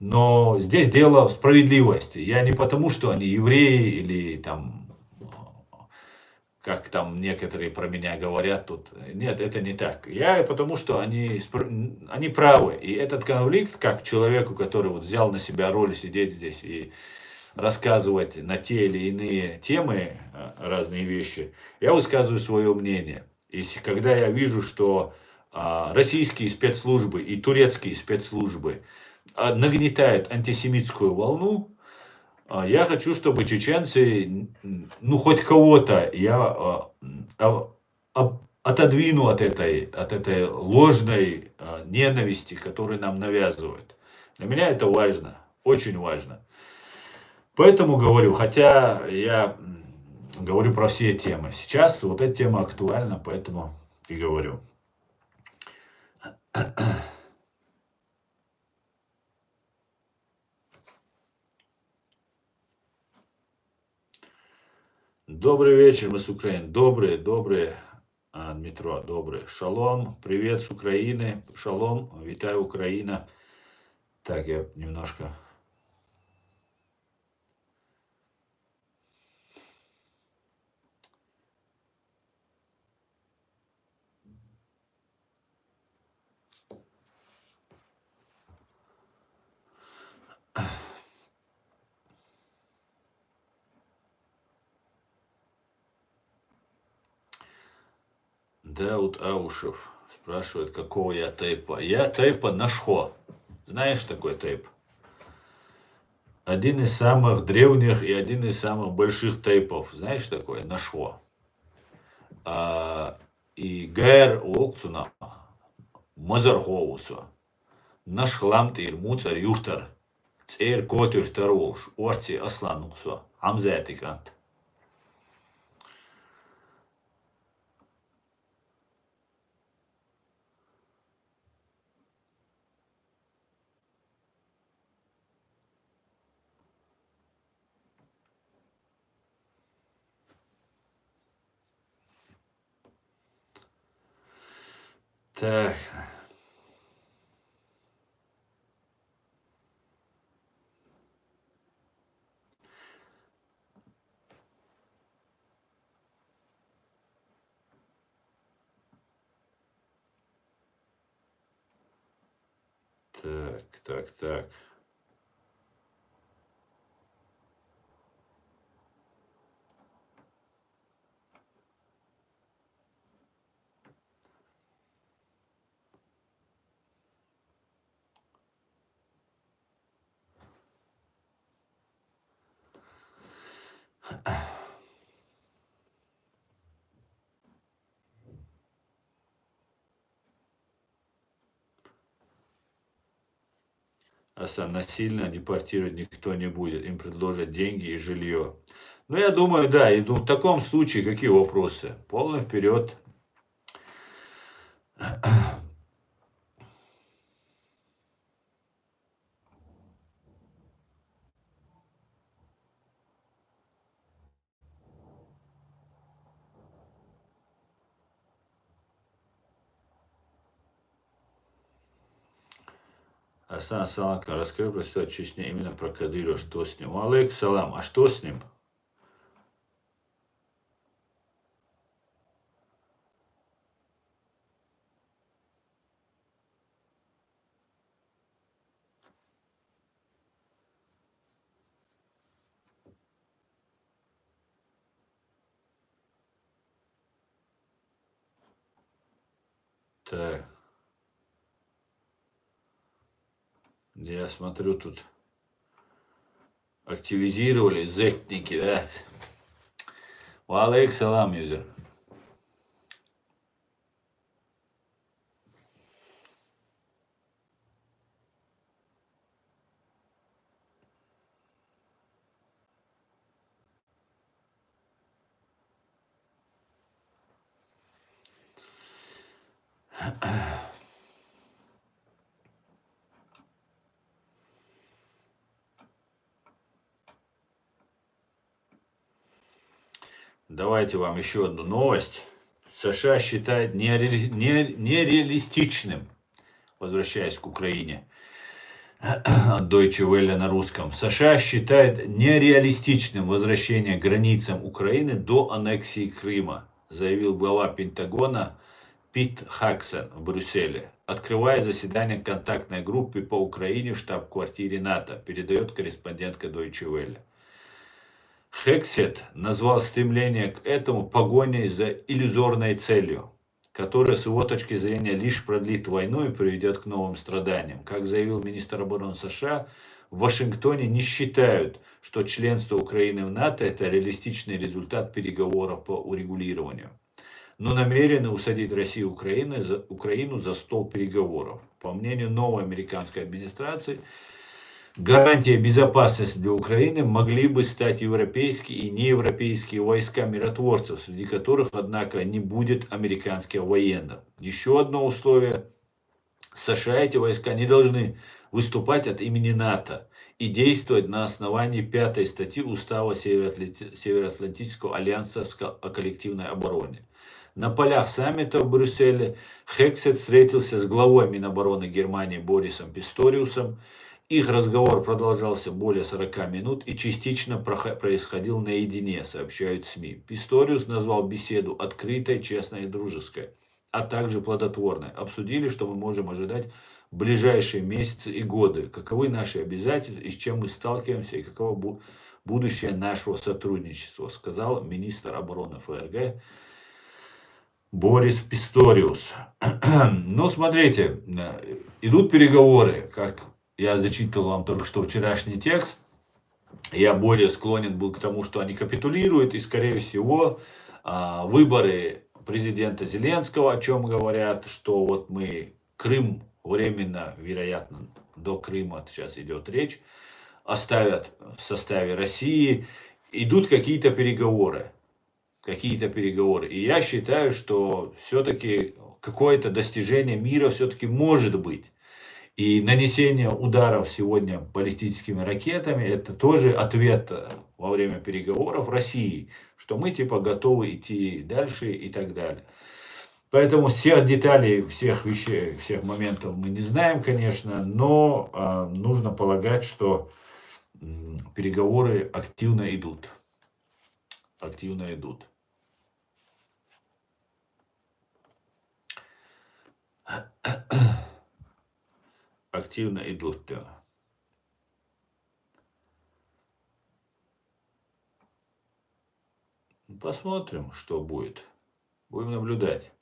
Но здесь дело в справедливости. Я не потому, что они евреи или там, как там некоторые про меня говорят тут. Нет, это не так. Я потому, что они правы. И этот конфликт, как человеку, который вот взял на себя роль сидеть здесь и рассказывать на те или иные темы разные вещи, я высказываю свое мнение. И когда я вижу, что российские спецслужбы и турецкие спецслужбы нагнетают антисемитскую волну, я хочу, чтобы чеченцы, ну хоть кого-то я отодвину от этой ложной ненависти, которую нам навязывают. Для меня это важно, очень важно. Поэтому говорю, хотя я говорю про все темы. Сейчас вот эта тема актуальна, поэтому и говорю. Добрый вечер, мы с Украины. Добрый, Дмитро, добрый. Шалом, привет с Украины. Шалом, витаю, Украина. Так, я немножко... Дауд Аушев спрашивает, какого я тейпа. Я тейпа Нашхо. Знаешь такой тейп? Один из самых древних и один из самых больших тейпов. Знаешь такое? Нашхо. И Гэр Олцуна Мазархоусу. Наш хламтир муцар юртар. Цер котир таролш. Орци асланусу. Амзетикант. Так, так. Насильно депортировать никто не будет. Им предложат деньги и жилье. Ну, я думаю, да, и в таком случае какие вопросы? Полный вперед. Асан Саланка, раскрой про ситуацию в Чечне, именно про Кадырова, что с ним? Алейкум салам, а что с ним? Так, я смотрю, тут активизировались зетники, да? Алейкум салам, юзер. Давайте вам еще одну новость. США считает нереалистичным, возвращаясь к Украине, от Deutsche Welle на русском. США считает нереалистичным возвращение к границам Украины до аннексии Крыма, заявил глава Пентагона Пит Хаксен в Брюсселе, открывая заседание контактной группы по Украине в штаб-квартире НАТО, передает корреспондентка Deutsche Welle. Хексет назвал стремление к этому погоней за иллюзорной целью, которая с его точки зрения лишь продлит войну и приведет к новым страданиям. Как заявил министр обороны США, в Вашингтоне не считают, что членство Украины в НАТО – это реалистичный результат переговоров по урегулированию, но намерены усадить Россию и Украину за стол переговоров. По мнению новой американской администрации, гарантией безопасности для Украины могли бы стать европейские и неевропейские войска миротворцев, среди которых, однако, не будет американских военных. Еще одно условие. США эти войска не должны выступать от имени НАТО и действовать на основании 5 статьи Устава Североатлантического альянса о коллективной обороне. На полях саммита в Брюсселе Хексет встретился с главой Минобороны Германии Борисом Писториусом. Их разговор продолжался более 40 минут и частично происходил наедине, сообщают СМИ. Писториус назвал беседу открытой, честной и дружеской, а также плодотворной. Обсудили, что мы можем ожидать в ближайшие месяцы и годы, каковы наши обязательства и с чем мы сталкиваемся и каково будущее нашего сотрудничества, сказал министр обороны ФРГ Борис Писториус. Ну, смотрите, идут переговоры, как я зачитывал вам только что вчерашний текст. Я более склонен был к тому, что они капитулируют. И, скорее всего, выборы президента Зеленского, о чем говорят, что вот мы Крым временно, вероятно, до Крыма сейчас идет речь, оставят в составе России. Идут какие-то переговоры. И я считаю, что все-таки какое-то достижение мира все-таки может быть. И нанесение ударов сегодня баллистическими ракетами – это тоже ответ во время переговоров России, что мы типа готовы идти дальше и так далее. Поэтому всех деталей, всех вещей, всех моментов мы не знаем, конечно, но нужно полагать, что переговоры активно идут. Активно идут. Активно идут, да. Посмотрим, что будет. Будем наблюдать.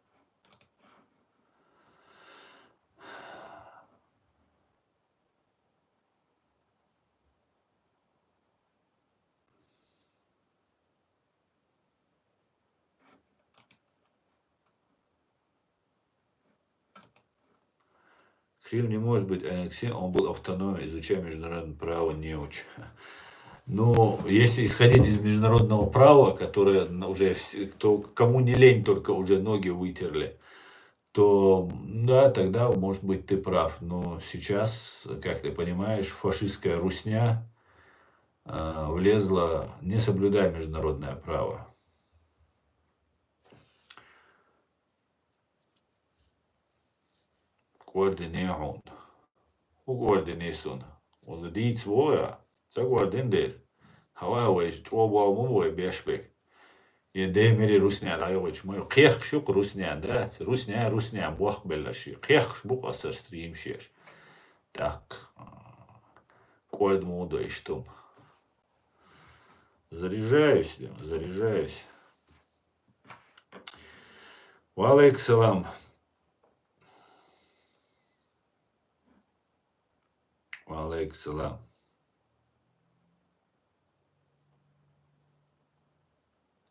Крым не может быть аннексирован, он был автономен, изучая международное право не очень. Но если исходить из международного права, которое уже кому не лень, только уже ноги вытерли, то да, тогда, может быть, ты прав. Но сейчас, как ты понимаешь, фашистская русня влезла, не соблюдая международное право. Koordination. Hoe koordineerson? Onze diets woja. Zeg koordineer. Hawa is çoğu mu beşbek. Yende meri Rusya la yok mu? Kıyık şuk Rusya da. Rusya bu akbellaşı. Kıyık bu asır stream şer. Так. Koord modo iştum. Заряжаюсь. Валейксалам. Валейксалам.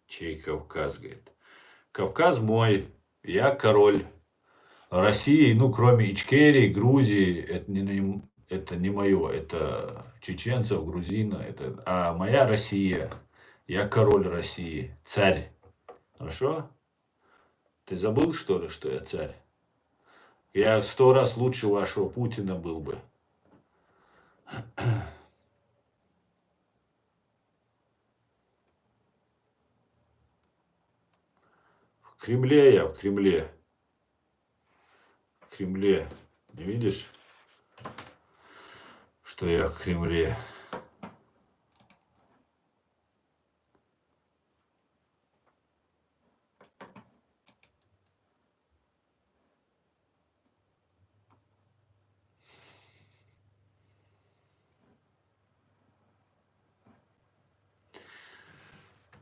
Чей Кавказ, говорит. Кавказ мой, я король России, ну, кроме Ичкерии, Грузии, это не мое, это чеченцев, грузина, а моя Россия, я король России, царь. Хорошо? Ты забыл, что ли, что я царь? Я 100 раз лучше вашего Путина был бы. В Кремле я, в Кремле. В Кремле. Не видишь, что я в Кремле?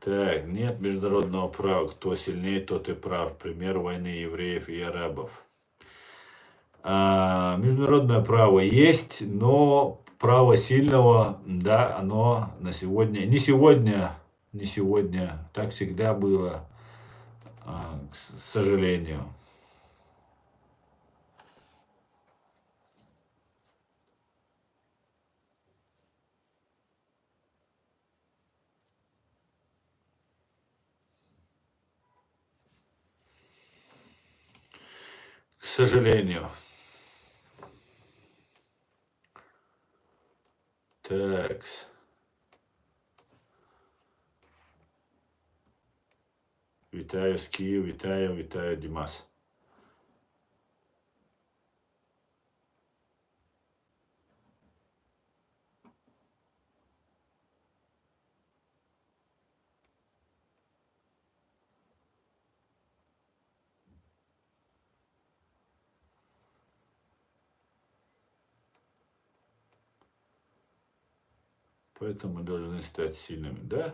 Так, нет международного права. Кто сильнее, тот и прав. Пример войны евреев и арабов. Международное право есть, но право сильного, да, оно на сегодня, не сегодня, так всегда было, к сожалению. К сожалению. Так. Вітаю з Києва, вітаю, Дімас. Поэтому мы должны стать сильными, да?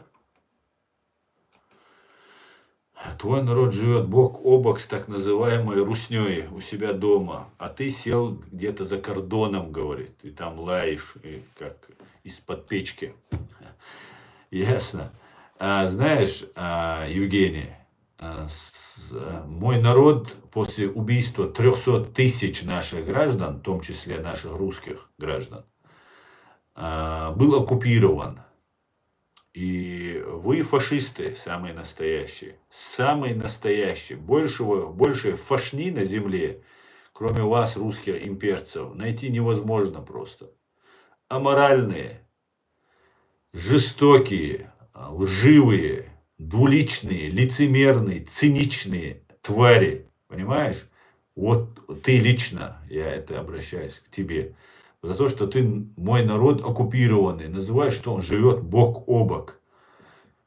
Твой народ живет бок о бок с так называемой русней у себя дома, а ты сел где-то за кордоном, говорит, и там лаешь, и как из-под печки. Ясно. Знаешь, Евгений, мой народ после убийства 300 тысяч наших граждан, в том числе наших русских граждан, был оккупирован. И вы фашисты, самые настоящие. Больше фашни на земле, кроме вас, русских имперцев, найти невозможно просто. Аморальные, жестокие, лживые, двуличные, лицемерные, циничные твари. Понимаешь? Вот ты лично, я это обращаюсь к тебе, за то, что ты мой народ оккупированный, называешь, что он живет бок о бок.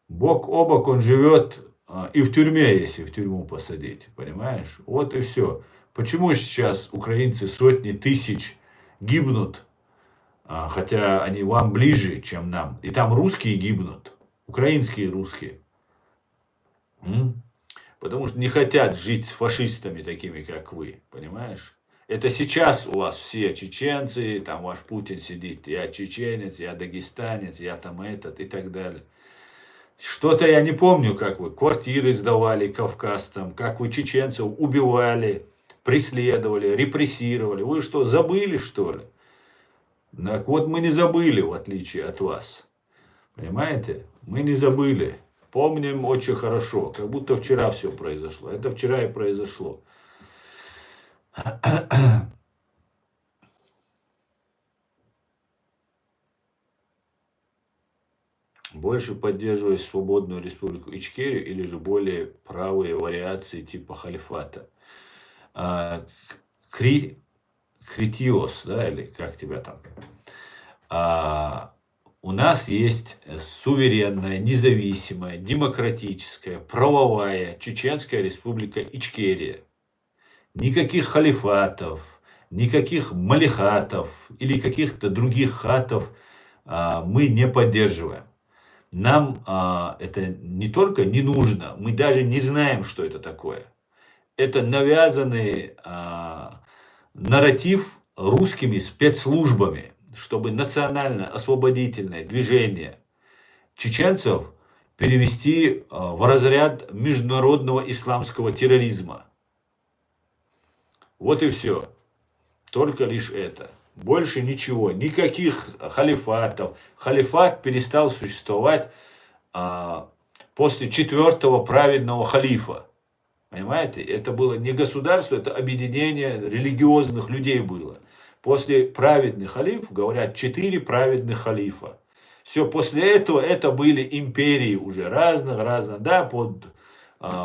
Бок о бок он живет и в тюрьме, если в тюрьму посадить, понимаешь? Вот и все. Почему сейчас украинцы сотни тысяч гибнут, хотя они вам ближе, чем нам? И там русские гибнут, украинские русские. Потому что не хотят жить с фашистами такими, как вы, понимаешь? Это сейчас у вас все чеченцы, там ваш Путин сидит, я чеченец, я дагестанец, я там этот и так далее. Что-то я не помню, как вы квартиры сдавали кавказцам, как вы чеченцев убивали, преследовали, репрессировали. Вы что, забыли, что ли? Так вот мы не забыли, в отличие от вас. Понимаете? Мы не забыли. Помним очень хорошо, как будто вчера все произошло. Это вчера и произошло. Больше поддерживаешь свободную республику Ичкерию или же более правые вариации типа халифата? Критиос, да, или как тебя там? У нас есть суверенная, независимая, демократическая, правовая Чеченская республика Ичкерия. Никаких халифатов, никаких малихатов или каких-то других хатов мы не поддерживаем. Нам это не только не нужно, мы даже не знаем, что это такое. Это навязанный нарратив русскими спецслужбами, чтобы национально-освободительное движение чеченцев перевести в разряд международного исламского терроризма. Вот и все. Только лишь это. Больше ничего. Никаких халифатов. Халифат перестал существовать после 4-го праведного халифа. Понимаете? Это было не государство, это объединение религиозных людей было. После праведных халиф, говорят, 4 праведных халифа. Все, после этого это были империи уже разных, да,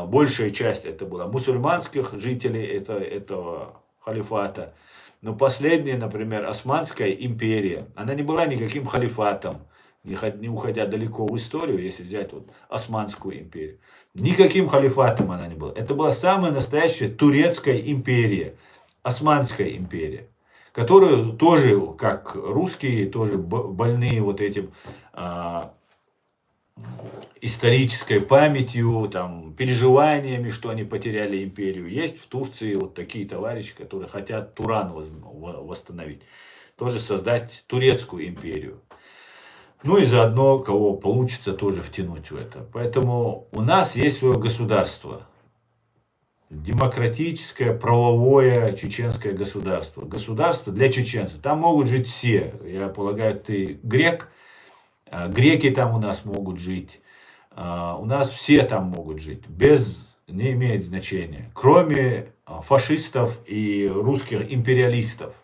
большая часть это была мусульманских жителей этого халифата. Но последняя, например, Османская империя, она не была никаким халифатом, не уходя далеко в историю, если взять вот Османскую империю. Никаким халифатом она не была. Это была самая настоящая турецкая империя, Османская империя, которую тоже, как русские, тоже больные вот этим исторической памятью, там, переживаниями, что они потеряли империю. Есть в Турции вот такие товарищи, которые хотят Туран восстановить. Тоже создать турецкую империю. Ну и заодно, кого получится, тоже втянуть в это. Поэтому у нас есть свое государство. Демократическое, правовое чеченское государство. Государство для чеченцев. Там могут жить все. Я полагаю, ты грек. Греки там у нас могут жить. У нас все там могут жить. Не имеет значения. Кроме фашистов и русских империалистов.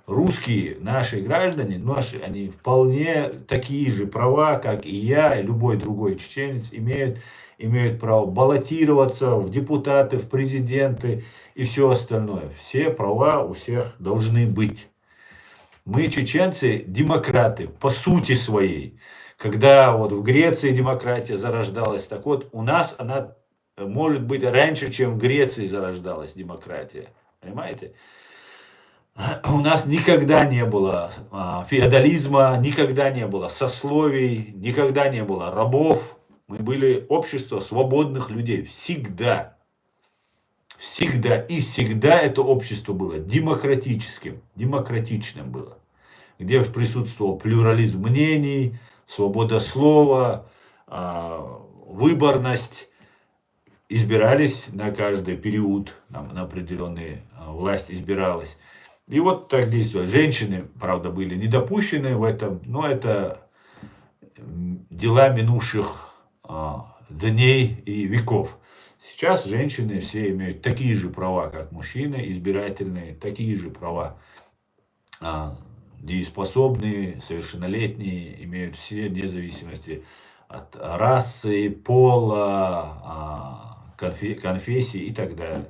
Русские, наши граждане, они вполне такие же права, как и я, и любой другой чеченец, имеют право баллотироваться в депутаты, в президенты и все остальное. Все права у всех должны быть. Мы, чеченцы, демократы по сути своей. Когда вот в Греции демократия зарождалась, так вот у нас она может быть раньше, чем в Греции зарождалась демократия. Понимаете? У нас никогда не было феодализма, никогда не было сословий, никогда не было рабов. Мы были общество свободных людей. Всегда. Всегда. И всегда это общество было демократическим, демократичным было. Где присутствовал плюрализм мнений, свобода слова, выборность. Избирались на каждый период, на определенную власть избиралась. И вот так действовали. Женщины, правда, были не допущены в этом, но это дела минувших дней и веков. Сейчас женщины все имеют такие же права, как мужчины, избирательные, такие же права. Дееспособные, совершеннолетние, имеют все, вне зависимости от расы, пола, конфессии и так далее.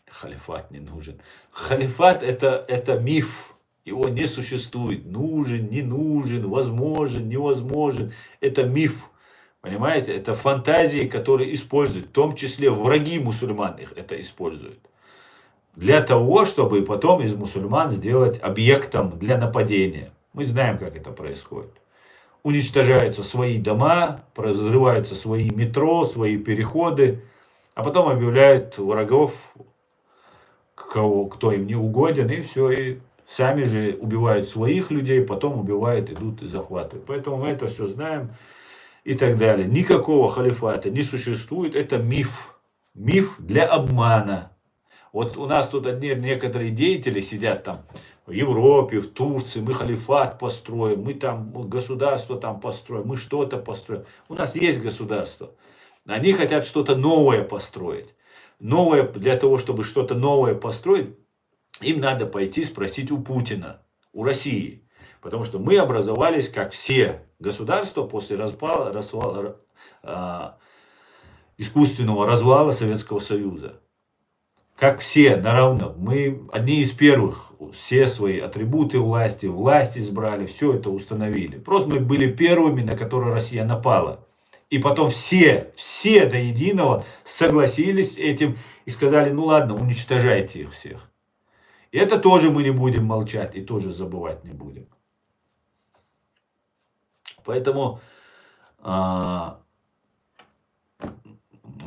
Халифат не нужен. Халифат это миф. Его не существует. Нужен, не нужен, возможен, невозможен. Это миф. Понимаете? Это фантазии, которые используют. В том числе враги мусульман их это используют. Для того, чтобы потом из мусульман сделать объектом для нападения. Мы знаем, как это происходит. Уничтожаются свои дома, разрываются свои метро, свои переходы, а потом объявляют врагов, кто им не угоден, и все, и сами же убивают своих людей, потом убивают, идут и захватывают. Поэтому мы это все знаем и так далее. Никакого халифата не существует, это миф. Миф для обмана. Вот у нас тут одни некоторые деятели сидят там в Европе, в Турции, мы халифат построим, мы там государство там построим, мы что-то построим. У нас есть государство. Они хотят что-то новое построить. Новое, для того, чтобы что-то новое построить, им надо пойти спросить у Путина, у России. Потому что мы образовались, как все государства, после искусственного развала Советского Союза. Как все на равных. Мы одни из первых все свои атрибуты власть избрали, все это установили. Просто мы были первыми, на которые Россия напала. И потом все до единого согласились с этим и сказали, ну ладно, уничтожайте их всех. И это тоже мы не будем молчать и тоже забывать не будем. Поэтому у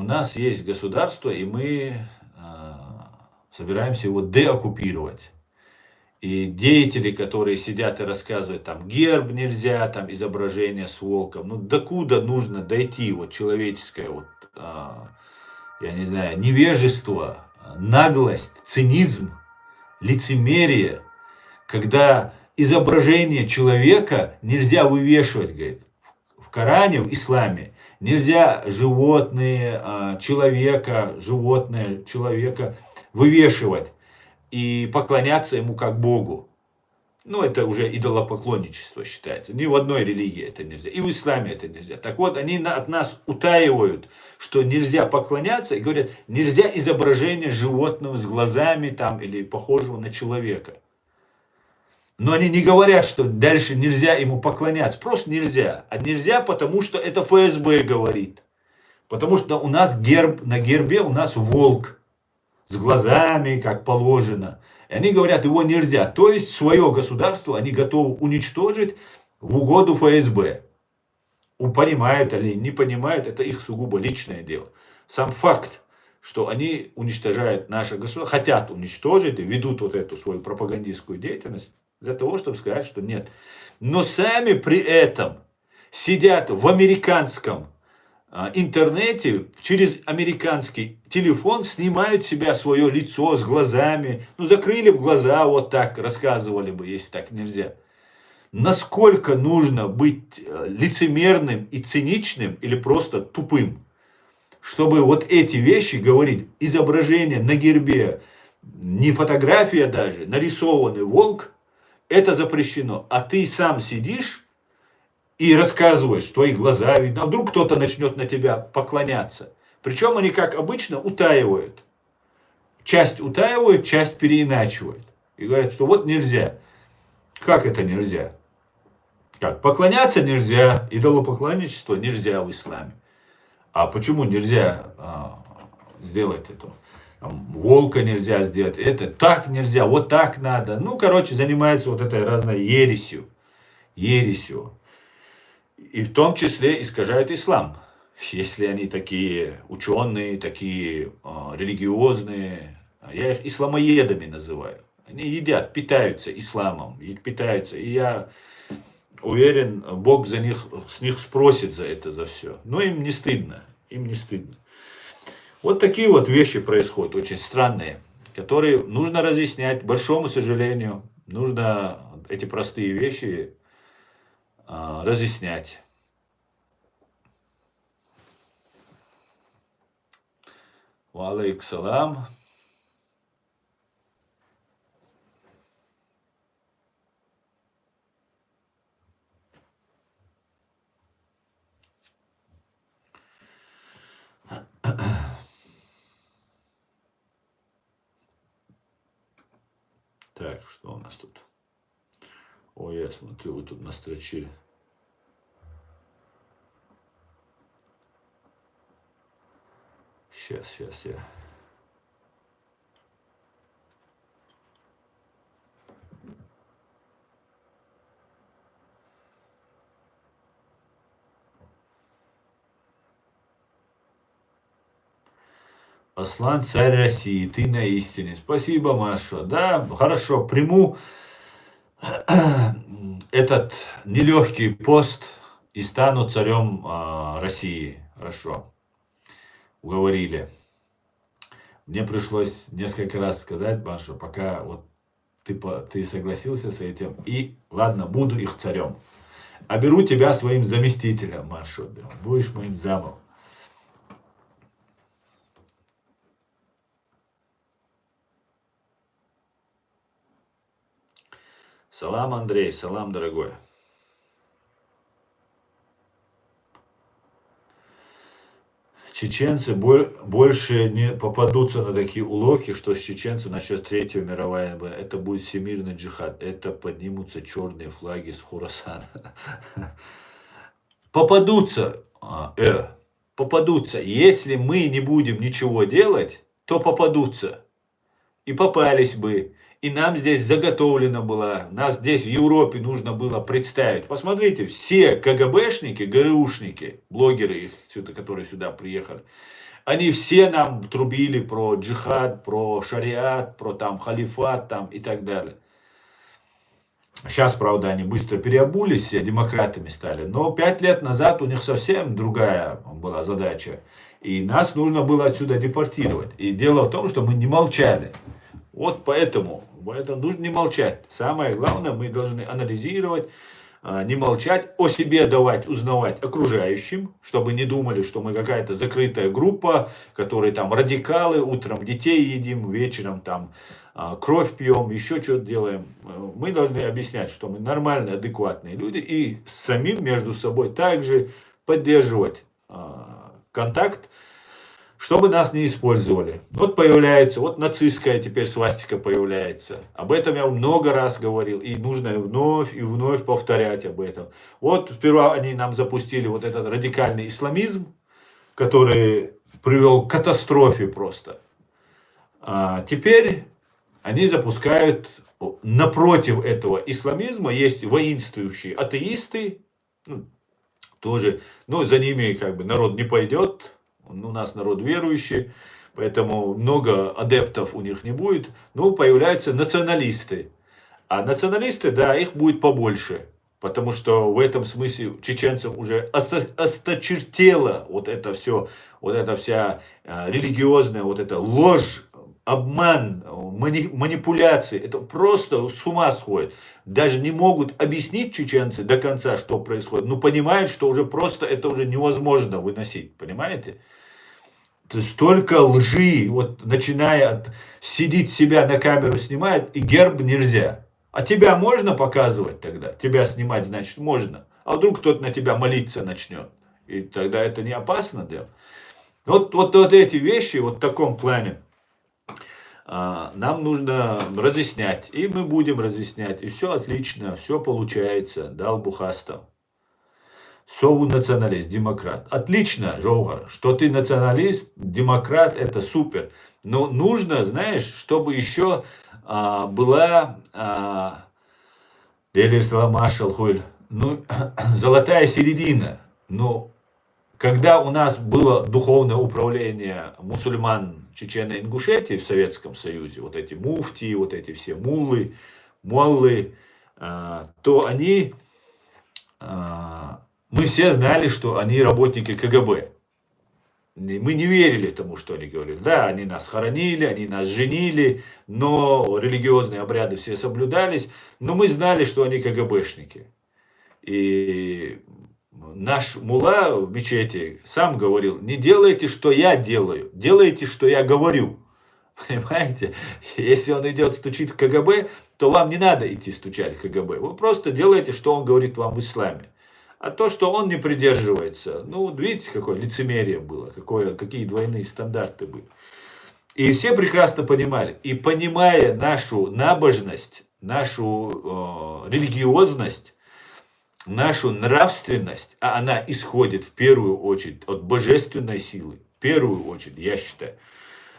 нас есть государство, и мы собираемся его деоккупировать. И деятели, которые сидят и рассказывают, там герб нельзя, там изображение с волком. Ну докуда нужно дойти, вот человеческое, вот, я не знаю, невежество, наглость, цинизм, лицемерие, когда изображение человека нельзя вывешивать, говорит, в Коране, в исламе. Нельзя животное, человека вывешивать и поклоняться ему как Богу. Ну, это уже идолопоклонничество считается. Ни в одной религии это нельзя. И в исламе это нельзя. Так вот, они от нас утаивают, что нельзя поклоняться. И говорят, нельзя изображение животного с глазами там, или похожего на человека. Но они не говорят, что дальше нельзя ему поклоняться. Просто нельзя. А нельзя, потому что это ФСБ говорит. Потому что у нас на гербе у нас волк. С глазами, как положено. И они говорят, его нельзя. То есть свое государство они готовы уничтожить в угоду ФСБ. Понимают или не понимают, это их сугубо личное дело. Сам факт, что они уничтожают наше государство, хотят уничтожить и ведут вот эту свою пропагандистскую деятельность для того, чтобы сказать, что нет. Но сами при этом сидят в американском интернете, через американский телефон снимают себя, свое лицо с глазами. Ну, закрыли бы глаза, вот так рассказывали бы, если так нельзя. Насколько нужно быть лицемерным и циничным или просто тупым, чтобы вот эти вещи говорить. Изображение на гербе, не фотография даже, нарисованный волк, это запрещено. А ты сам сидишь и рассказываешь, твои глаза видно, а вдруг кто-то начнет на тебя поклоняться. Причем они, как обычно, утаивают. Часть утаивают, часть переиначивают. И говорят, что вот нельзя. Как это нельзя? Как? Поклоняться нельзя, идолопоклонничество нельзя в исламе. А почему нельзя сделать это? Волка нельзя сделать, это так нельзя, вот так надо. Ну, короче, занимаются вот этой разной ересью. И в том числе искажают ислам. Если они такие ученые, такие религиозные, я их исламоедами называю. Они едят, питаются исламом, питаются. И я уверен, Бог с них спросит за это, за все. Но им не стыдно, Вот такие вот вещи происходят, очень странные, которые нужно разъяснять. К большому сожалению, нужно эти простые вещи разъяснять. Ва алейкум салам. Так, что у нас тут? Ой, я смотрю, вы тут настрочили. Сейчас я. Аслан, царь России, ты на истине. Спасибо, Маша. Да, хорошо, приму этот нелегкий пост и стану царем России. Хорошо, уговорили. Мне пришлось несколько раз сказать, Маша, пока вот ты согласился с этим. И ладно, буду их царем. А беру тебя своим заместителем, Маша. Будешь моим замом. Салам, Андрей, салам, дорогой. Чеченцы больше не попадутся на такие уловки, что с чеченцев начнет Третья мировая война. Это будет всемирный джихад. Это поднимутся черные флаги с Хурасана. Попадутся. Попадутся. Если мы не будем ничего делать, то попадутся. И попались бы. И нам здесь заготовлено было, нас здесь в Европе нужно было представить. Посмотрите, все КГБшники, ГРУшники, блогеры их, которые сюда приехали, они все нам трубили про джихад, про шариат, про там халифат там, и так далее. Сейчас, правда, они быстро переобулись, все демократами стали. Но 5 лет назад у них совсем другая была задача. И нас нужно было отсюда депортировать. И дело в том, что мы не молчали. Вот поэтому нужно не молчать. Самое главное, мы должны анализировать, не молчать, о себе давать, узнавать окружающим, чтобы не думали, что мы какая-то закрытая группа, которые там радикалы, утром детей едим, вечером там кровь пьем, еще что-то делаем. Мы должны объяснять, что мы нормальные, адекватные люди и самим между собой также поддерживать контакт, чтобы нас не использовали. Вот появляется, вот нацистская теперь свастика появляется. Об этом я много раз говорил. И нужно вновь и вновь повторять об этом. Вот сперва они нам запустили вот этот радикальный исламизм, который привел к катастрофе просто. А теперь они запускают напротив этого исламизма есть воинствующие атеисты. Тоже, но за ними как бы народ не пойдет. У нас народ верующий, поэтому много адептов у них не будет. Но появляются националисты. А националисты, да, их будет побольше. Потому что в этом смысле чеченцам уже осточертело вот это все, вот эта вся религиозная, вот эта ложь, обман, манипуляции. Это просто с ума сходит. Даже не могут объяснить чеченцы до конца, что происходит. Но понимают, что уже просто это уже невозможно выносить. Понимаете? Столько лжи, вот начиная от сидит себя на камеру снимает, и герб нельзя. А тебя можно показывать тогда? Тебя снимать, значит, можно. А вдруг кто-то на тебя молиться начнет? И тогда это не опасно, да? Вот эти вещи, вот в таком плане, нам нужно разъяснять. И мы будем разъяснять. И все отлично, все получается. Дал Бухастов. Сову националист, демократ. Отлично, Жовгар, что ты националист, демократ, это супер. Но нужно, знаешь, чтобы еще была золотая середина. Но когда у нас было духовное управление мусульман Чечено-Ингушетии в Советском Союзе, вот эти муфтии, вот эти все муллы, то они... Мы все знали, что они работники КГБ. Мы не верили тому, что они говорили. Да, они нас хоронили, они нас женили, но религиозные обряды все соблюдались. Но мы знали, что они КГБшники. И наш мулла в мечети сам говорил: не делайте, что я делаю, делайте, что я говорю. Понимаете? Если он идет стучит в КГБ, то вам не надо идти стучать в КГБ. Вы просто делаете, что он говорит вам в исламе. А то, что он не придерживается, ну, видите, какое лицемерие было, какие двойные стандарты были. И все прекрасно понимали. И понимая нашу набожность, нашу религиозность, нашу нравственность, а она исходит в первую очередь от божественной силы, в первую очередь, я считаю,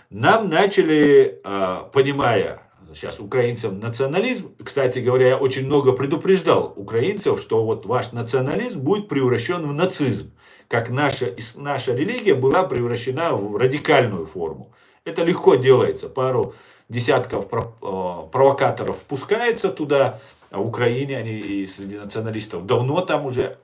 нам начали, понимая, сейчас украинцам национализм, кстати говоря, я очень много предупреждал украинцев, что вот ваш национализм будет превращен в нацизм, как наша религия была превращена в радикальную форму. Это легко делается, пару десятков провокаторов впускается туда, а в Украине они и среди националистов давно там уже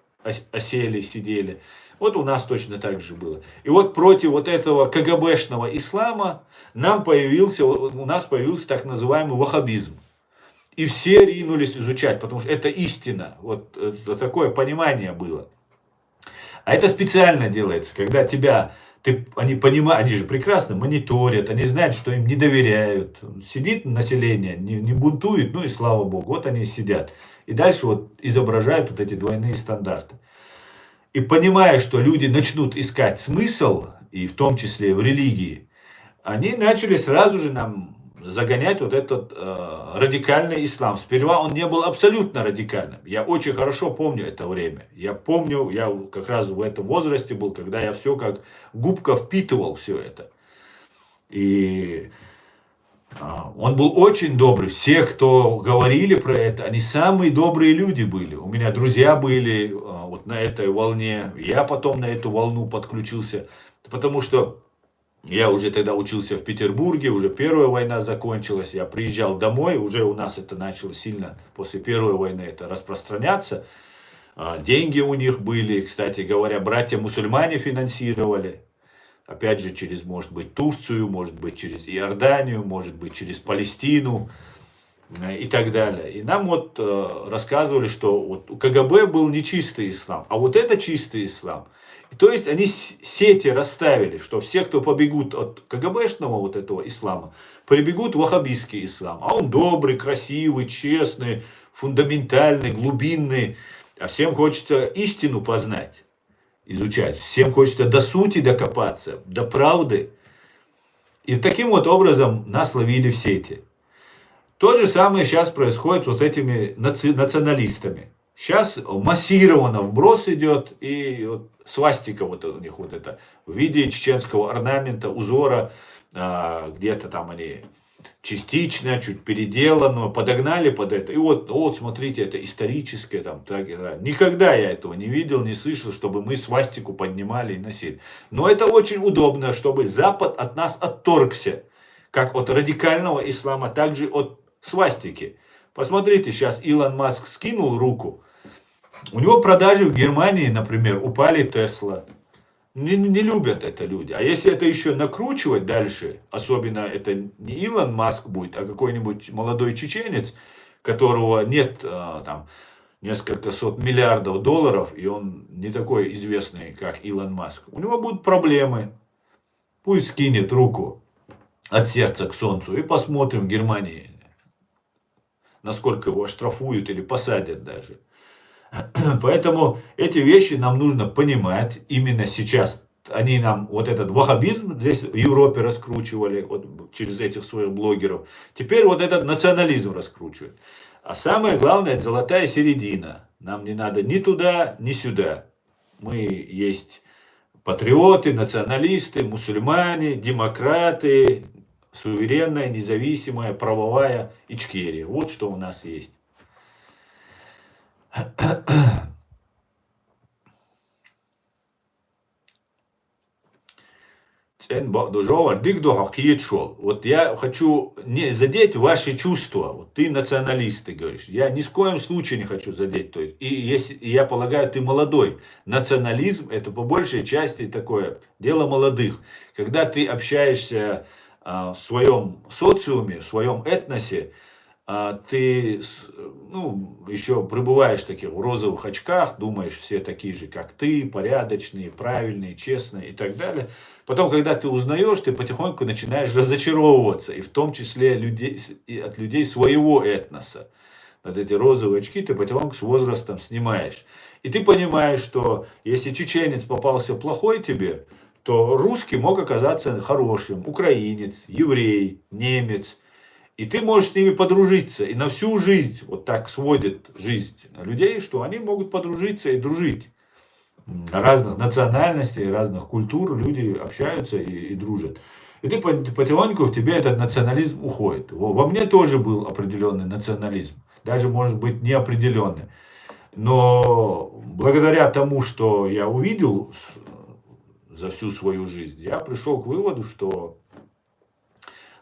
осели, сидели. Вот у нас точно так же было. И вот против вот этого КГБшного ислама у нас появился так называемый ваххабизм. И все ринулись изучать, потому что это истина. Вот такое понимание было. А это специально делается, когда они понимают, они же прекрасно мониторят, они знают, что им не доверяют. Сидит население, не бунтует, ну и слава богу, вот они сидят. И дальше вот изображают вот эти двойные стандарты. И понимая, что люди начнут искать смысл, и в том числе в религии, они начали сразу же нам загонять вот этот радикальный ислам. Сперва он не был абсолютно радикальным. Я очень хорошо помню это время. Я помню, я как раз в этом возрасте был, когда я все как губка впитывал все это. И он был очень добрый. Все, кто говорили про это, они самые добрые люди были. У меня друзья были вот на этой волне. Я потом на эту волну подключился. Потому что я уже тогда учился в Петербурге, уже Первая война закончилась. Я приезжал домой, уже у нас это начало сильно после Первой войны это распространяться. Деньги у них были, кстати говоря, братья-мусульмане финансировали. Опять же, через, может быть, Турцию, может быть, через Иорданию, может быть, через Палестину и так далее. И нам вот рассказывали, что вот у КГБ был нечистый ислам, а вот это чистый ислам. То есть они сети расставили, что все, кто побегут от КГБшного вот этого ислама, прибегут в ваххабистский ислам. А он добрый, красивый, честный, фундаментальный, глубинный. А всем хочется истину познать, изучать. Всем хочется до сути докопаться, до правды. И таким вот образом нас ловили в сети. То же самое сейчас происходит вот с этими националистами. Сейчас массированно вброс идет, и вот свастика вот у них вот это в виде чеченского орнамента, узора, где-то там они частично, чуть переделано, подогнали под это. И вот смотрите, это историческое там. Никогда я этого не видел, не слышал, чтобы мы свастику поднимали и носили. Но это очень удобно, чтобы Запад от нас отторгся, как от радикального ислама, так же от свастики. Посмотрите, сейчас Илон Маск скинул руку. У него продажи в Германии, например, упали Тесла. Не любят это люди. А если это еще накручивать дальше, особенно это не Илон Маск будет, а какой-нибудь молодой чеченец, которого нет там несколько сот миллиардов долларов, и он не такой известный, как Илон Маск, у него будут проблемы. Пусть скинет руку от сердца к солнцу и посмотрим в Германии, насколько его оштрафуют или посадят даже. Поэтому эти вещи нам нужно понимать именно сейчас. Они нам вот этот ваххабизм здесь в Европе раскручивали вот, через этих своих блогеров. Теперь вот этот национализм раскручивают. А самое главное, это золотая середина. Нам не надо ни туда, ни сюда. Мы есть патриоты, националисты, мусульмане, демократы, суверенная, независимая, правовая Ичкерия. Вот что у нас есть. Вот я хочу не задеть ваши чувства. Вот ты националист, ты говоришь. Я ни в коем случае не хочу задеть. То есть, и я полагаю, ты молодой. Национализм это по большей части такое дело молодых. Когда ты общаешься в своем социуме, в своем этносе, ты еще пребываешь таких в розовых очках, думаешь, все такие же, как ты, порядочные, правильные, честные и так далее. Потом, когда ты узнаешь, ты потихоньку начинаешь разочаровываться, и в том числе от людей своего этноса. Вот эти розовые очки ты потихоньку с возрастом снимаешь. И ты понимаешь, что если чеченец попался плохой тебе, то русский мог оказаться хорошим, украинец, еврей, немец. И ты можешь с ними подружиться. И на всю жизнь, вот так сводит жизнь людей, что они могут подружиться и дружить. Разных национальностей, разных культур люди общаются и дружат. И ты потихоньку в тебе этот национализм уходит. Во мне тоже был определенный национализм. Даже, может быть, неопределенный. Но благодаря тому, что я увидел за всю свою жизнь, я пришел к выводу, что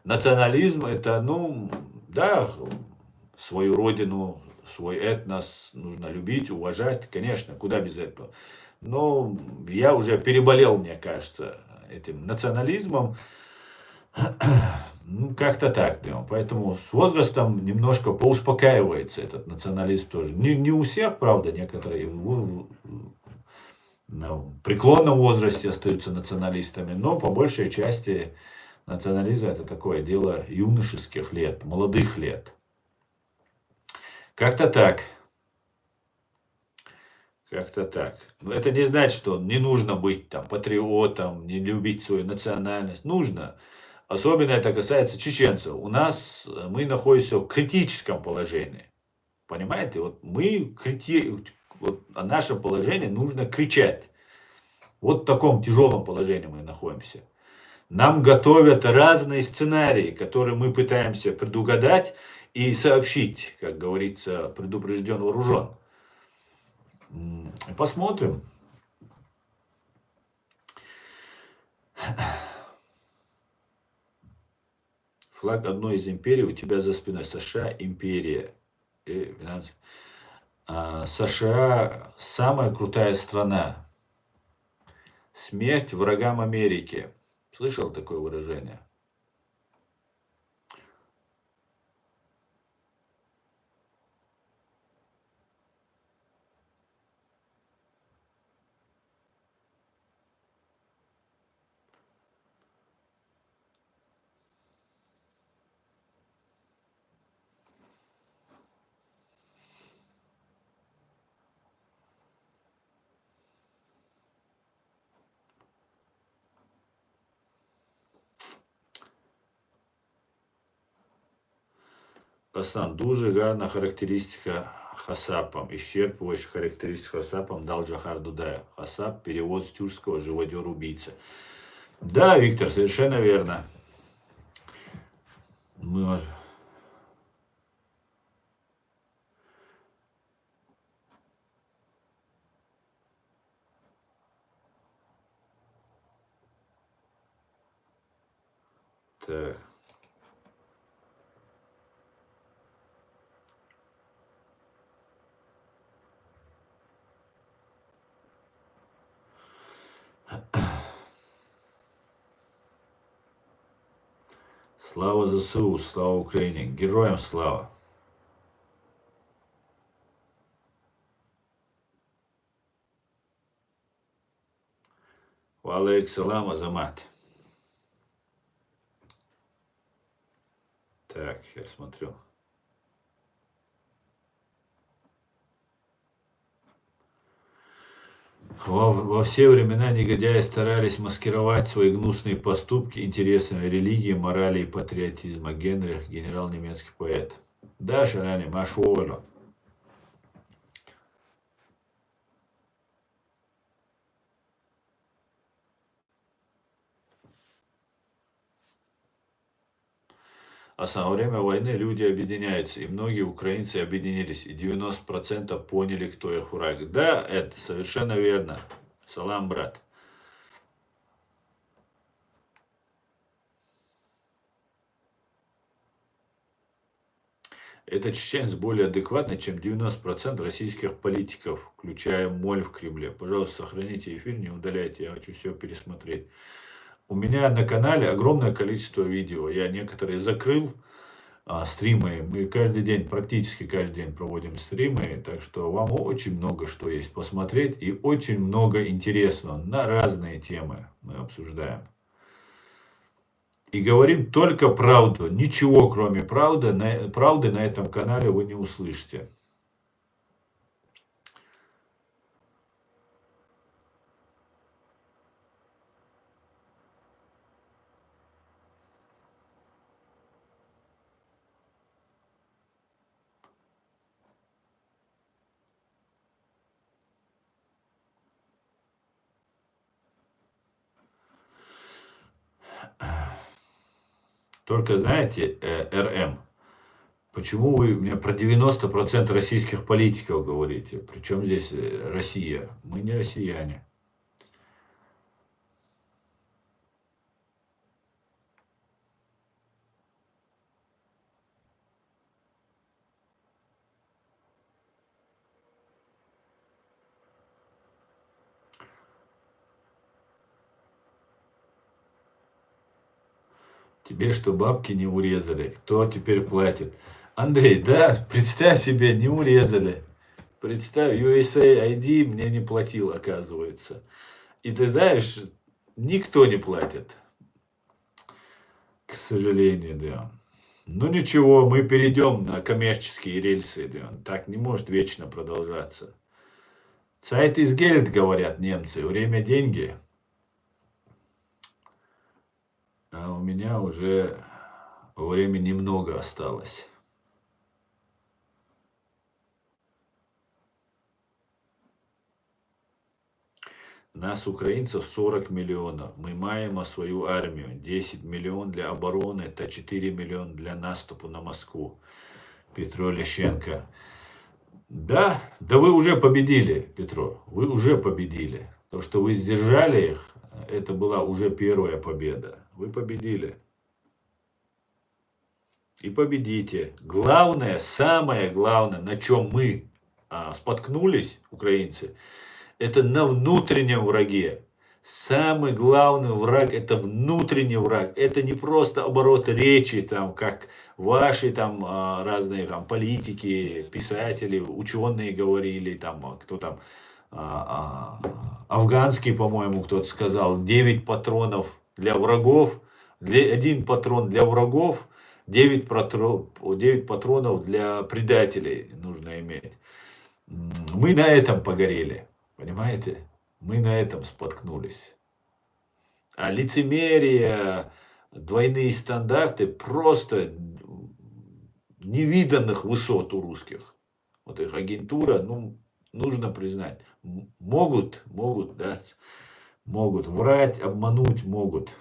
национализм это, ну, да, свою родину, свой этнос нужно любить, уважать, конечно, куда без этого. Но я уже переболел, мне кажется, этим национализмом. Ну, как-то так, да. Поэтому с возрастом немножко поуспокаивается этот национализм тоже. Не у всех, правда, некоторые в преклонном возрасте остаются националистами, но по большей части национализм это такое дело юношеских лет, молодых лет. Как-то так. Как-то так. Но это не значит, что не нужно быть там патриотом, не любить свою национальность. Нужно. Особенно это касается чеченцев. У нас мы находимся в критическом положении. Понимаете? Вот вот, наше положение нужно кричать. Вот в таком тяжелом положении мы находимся. Нам готовят разные сценарии, которые мы пытаемся предугадать и сообщить, как говорится, предупрежден вооружен. Посмотрим. Флаг одной из империй у тебя за спиной. США империя. США самая крутая страна. Смерть врагам Америки. Слышал такое выражение? Асан, дуже гарна характеристика Хасапом. Исчерпывающая характеристика Хасапом дал Джахар Дудаев. Хасап, перевод с тюркского «живодер-убийца». Да, Виктор, совершенно верно. Мы... Так. Слава ЗСУ, слава Украине, героям слава. Ва алейкум салам, Азамат. Так, я смотрю. Во все времена негодяи старались маскировать свои гнусные поступки интересами религии, морали и патриотизма. Генрих, генерал, немецкий поэт. Да, Шарани, Машуола. А во время войны люди объединяются, и многие украинцы объединились, и 90% поняли, кто их враг. Да, это совершенно верно. Салам, брат. Этот чеченец более адекватный, чем 90% российских политиков, включая моль в Кремле. Пожалуйста, сохраните эфир, не удаляйте, я хочу все пересмотреть. У меня на канале огромное количество видео. Я некоторые закрыл стримы. Мы каждый день, практически каждый день проводим стримы. Так что вам очень много что есть посмотреть. И очень много интересного на разные темы мы обсуждаем. И говорим только правду. Ничего, кроме правды на этом канале вы не услышите. Только знаете, РМ, почему вы мне про 90% российских политиков говорите? Причем здесь Россия? Мы не россияне. Тебе что, бабки не урезали? Кто теперь платит? Андрей, да, представь себе, не урезали. Представь, USAID мне не платил, оказывается. И ты знаешь, никто не платит. К сожалению, да. Ну ничего, мы перейдем на коммерческие рельсы, да. Так не может вечно продолжаться. Zeit ist Geld, говорят немцы. Время – деньги. А у меня уже времени немного осталось. Нас, украинцев, 40 миллионов. Мы маем свою армию. 10 миллионов для обороны, та 4 миллиона для наступа на Москву. Петро Лещенко. Да, да вы уже победили, Петро. Вы уже победили. То, что вы сдержали их, это была уже первая победа. Вы победили. И победите. Главное, самое главное, на чем мы споткнулись, украинцы, это на внутреннем враге. Самый главный враг – это внутренний враг. Это не просто оборот речи, там, как ваши там, разные там, политики, писатели, ученые говорили, там, кто там, афганский, по-моему, кто-то сказал, 9 патронов для врагов, 1 патрон для врагов, 9 патронов для предателей нужно иметь. Мы на этом погорели, понимаете? Мы на этом споткнулись. А лицемерие, двойные стандарты просто невиданных высот у русских. Вот их агентура, ну, нужно признать, могут, да, могут врать, обмануть могут.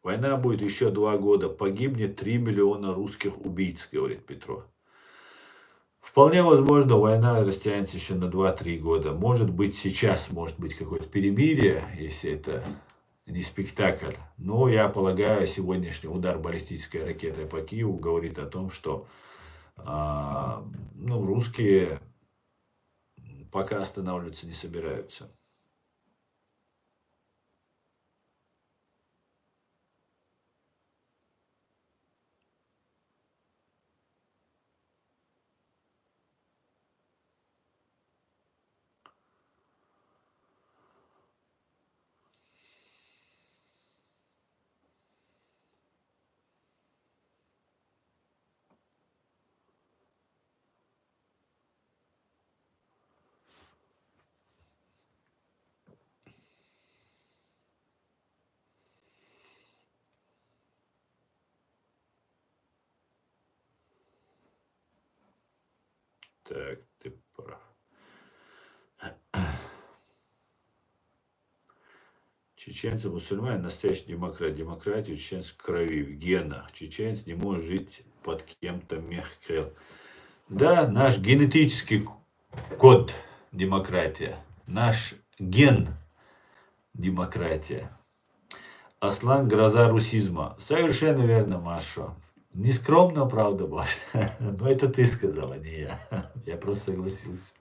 Война будет еще 2 года, погибнет 3 миллиона русских убийц, говорит Петро. Вполне возможно, война растянется еще на 2-3 года. Может быть, сейчас может быть какое-то перемирие, если это не спектакль. Но я полагаю, сегодняшний удар баллистической ракетой по Киеву говорит о том, что ну, русские пока останавливаться не собираются. Так, ты прав. Чеченцы, мусульмане, настоящий демократ. Демократия чеченской крови, в генах. Чеченец не может жить под кем-то мягко. Да, наш генетический код демократия. Наш ген демократия. Аслан – гроза русизма. Совершенно верно, Маша. Нескромно, правда, Маш. Но это ты сказала, не я. Я просто согласился.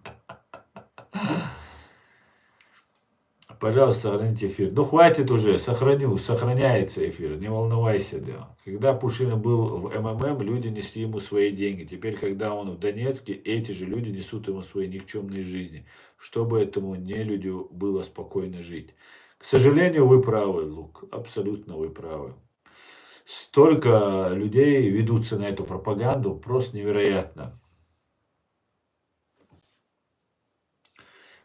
Пожалуйста, сохраните эфир. Ну, хватит уже, сохраняется эфир, не волновайся. Да. Когда Пушилин был в МММ, люди несли ему свои деньги. Теперь, когда он в Донецке, эти же люди несут ему свои никчемные жизни, чтобы этому нелюдю было спокойно жить. К сожалению, вы правы, Лук, абсолютно вы правы. Столько людей ведутся на эту пропаганду, просто невероятно.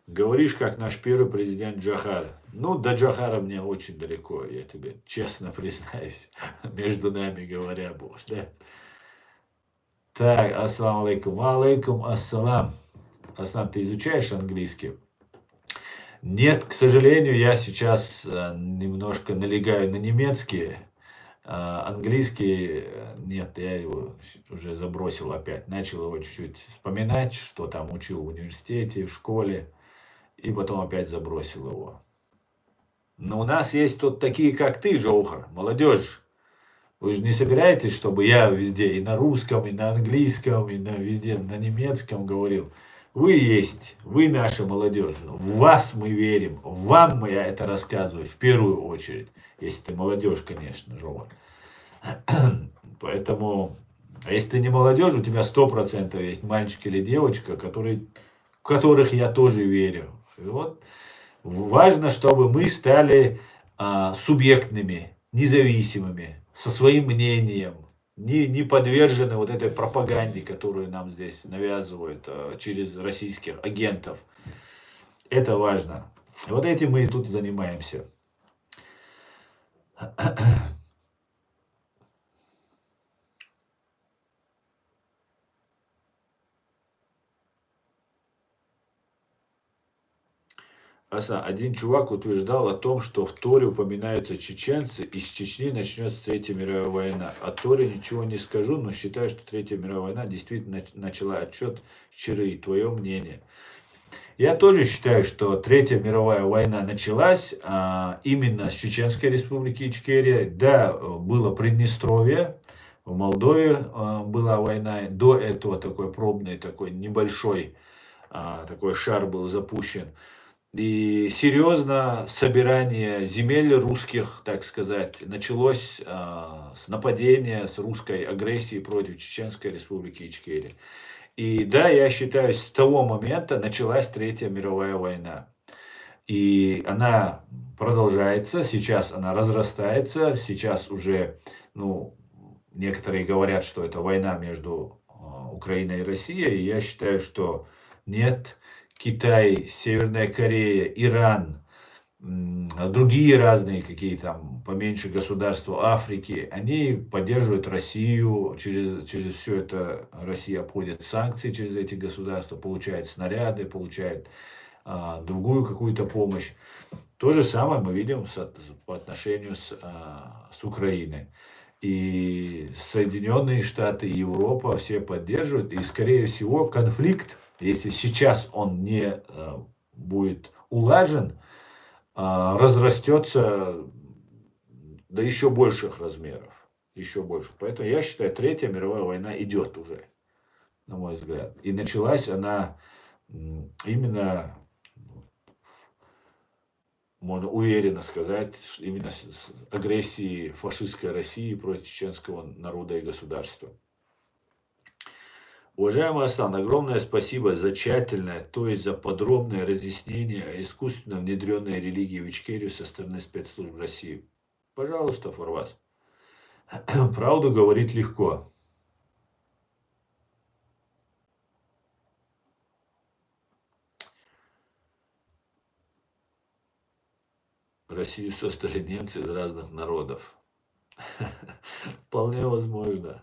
Говоришь, как наш первый президент Джохар. Ну, до Джохара мне очень далеко, я тебе честно признаюсь. Между нами говоря, Бог, да? Так, ассаламу алейкум. Алейкум ассалам. Аслан, ты изучаешь английский? Нет, к сожалению, я сейчас немножко налегаю на немецкий. Английский, нет, я его уже забросил опять. Начал его чуть-чуть вспоминать, что там учил в университете, в школе, и потом опять забросил его. Но у нас есть тут такие, как ты, Жоухар, молодежь. Вы же не собираетесь, чтобы я везде и на русском, и на английском, и везде на немецком говорил. Вы есть, вы наша молодежь. В вас мы верим, вам мы я это рассказываю в первую очередь. Если ты молодежь, конечно, Жоухар. Поэтому, а если ты не молодежь, у тебя 100% есть мальчик или девочка, в которых я тоже верю. И вот важно, чтобы мы стали субъектными, независимыми, со своим мнением, не подвержены вот этой пропаганде, которую нам здесь навязывают через российских агентов. Это важно. И вот этим мы и тут занимаемся. Один чувак утверждал о том, что в Торе упоминаются чеченцы, и с Чечни начнется Третья мировая война. О Торе ничего не скажу, но считаю, что Третья мировая война действительно начала отчет с Чиры. Твое мнение? Я тоже считаю, что Третья мировая война началась именно с Чеченской республики Ичкерия. Да, было Приднестровье, в Молдове была война. До этого такой пробный, такой небольшой такой шар был запущен. И серьезно собирание земель русских, так сказать, началось с нападения, с русской агрессии против Чеченской республики Ичкерия. И да, я считаю, с того момента началась Третья мировая война. И она продолжается, сейчас она разрастается, сейчас уже, некоторые говорят, что это война между Украиной и Россией. И я считаю, что нет. Китай, Северная Корея, Иран, другие разные какие там поменьше государства Африки, они поддерживают Россию, через все это Россия обходит санкции через эти государства, получает снаряды, получает другую какую-то помощь. То же самое мы видим по отношению с Украиной. И Соединенные Штаты, и Европа все поддерживают, и скорее всего конфликт, если сейчас он не будет улажен, разрастется до еще больших размеров. Еще больше. Поэтому я считаю, Третья мировая война идет уже, на мой взгляд. И началась она именно, можно уверенно сказать, именно с агрессии фашистской России против чеченского народа и государства. Уважаемый Асан, огромное спасибо за тщательное, то есть за подробное разъяснение о искусственно внедренной религии в Ичкерию со стороны спецслужб России. Пожалуйста, Фарваз. Правду говорить легко. Россию создали немцы из разных народов. Вполне возможно.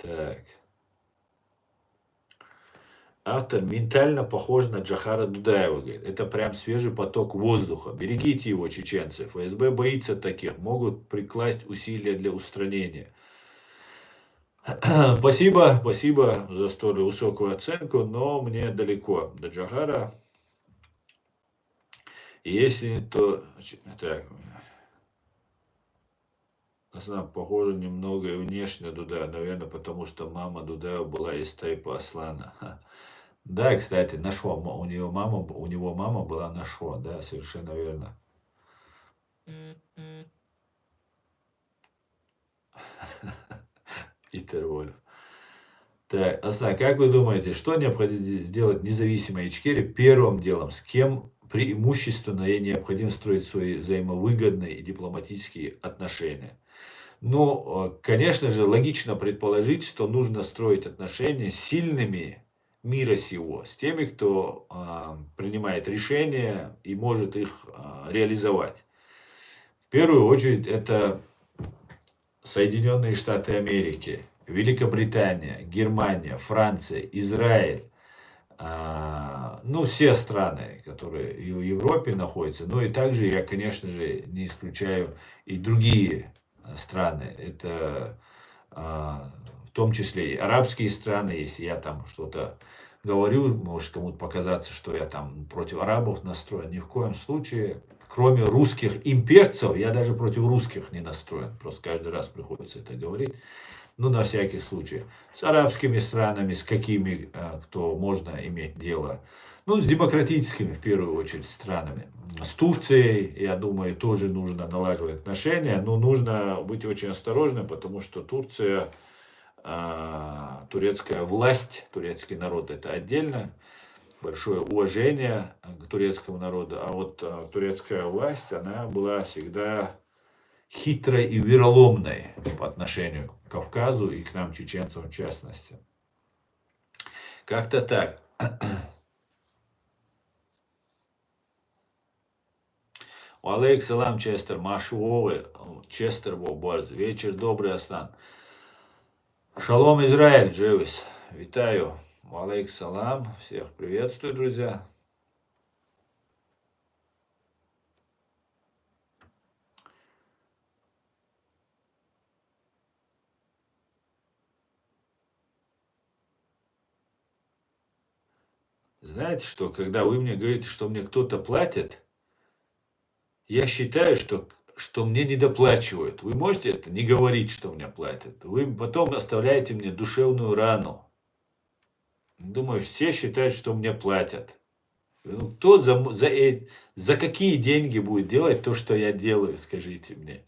Так. Автор ментально похож на Джохара Дудаева. Говорит, это прям свежий поток воздуха. Берегите его, чеченцы. ФСБ боится таких. Могут прикласть усилия для устранения. Спасибо за столь высокую оценку, но мне далеко до Джохара. И если то... Так. Она похожа немного и внешне на Дудаева, наверное, потому что мама Дудаева была из Тайпа Аслана. Да, кстати, Нашо, у него мама была Нашо, да, совершенно верно. Питер Вольф. Так, Асан, как вы думаете, что необходимо сделать независимой Ичкерии первым делом? С кем преимущественно ей необходимо строить свои взаимовыгодные и дипломатические отношения? Ну, конечно же, логично предположить, что нужно строить отношения с сильными мира сего, с теми, кто принимает решения и может их реализовать. В первую очередь это Соединенные Штаты Америки. Великобритания, Германия, Франция, Израиль, ну, все страны, которые и в Европе находятся, но и также я, конечно же, не исключаю и другие страны. Это в том числе и арабские страны, если я там что-то говорю, может кому-то показаться, что я там против арабов настроен. Ни в коем случае, кроме русских имперцев, я даже против русских не настроен. Просто каждый раз приходится это говорить. Ну, на всякий случай. С арабскими странами, с какими, кто можно иметь дело. Ну, с демократическими, в первую очередь, странами. С Турцией, я думаю, тоже нужно налаживать отношения. Но нужно быть очень осторожным, потому что Турция, турецкая власть, турецкий народ, это отдельно. Большое уважение к турецкому народу. А вот турецкая власть, она была всегда хитрой и вероломной по отношению к Кавказу и к нам, чеченцам, в частности. Как-то так. Алейк салам, Честер, Машуовы, Честер Боборз. Вечер добрий, Асан. Шалом, Израиль, Дживис. Витаю. Алейк салам. Всех приветствую, друзья. Знаете что, когда вы мне говорите, что мне кто-то платит, я считаю, что мне недоплачивают. Вы можете это не говорить, что мне платят. Вы потом оставляете мне душевную рану. Думаю, все считают, что мне платят. Ну, кто за какие деньги будет делать то, что я делаю, скажите мне.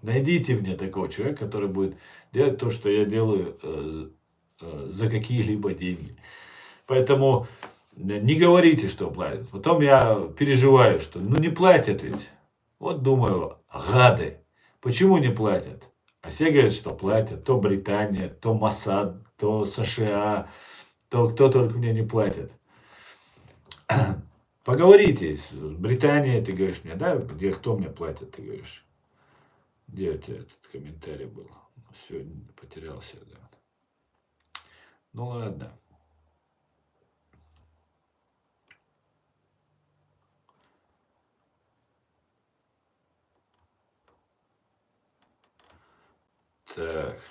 Найдите мне такого человека, который будет делать то, что я делаю за какие-либо деньги. Поэтому не говорите, что платят. Потом я переживаю, что ну не платят ведь. Вот думаю, гады. Почему не платят? А все говорят, что платят. То Британия, то Моссад, то США, то кто только мне не платит. Поговорите с Британией, ты говоришь мне, да, где кто мне платит, ты говоришь. Где у тебя этот комментарий был? Все, потерялся, да. Ну ладно. Так.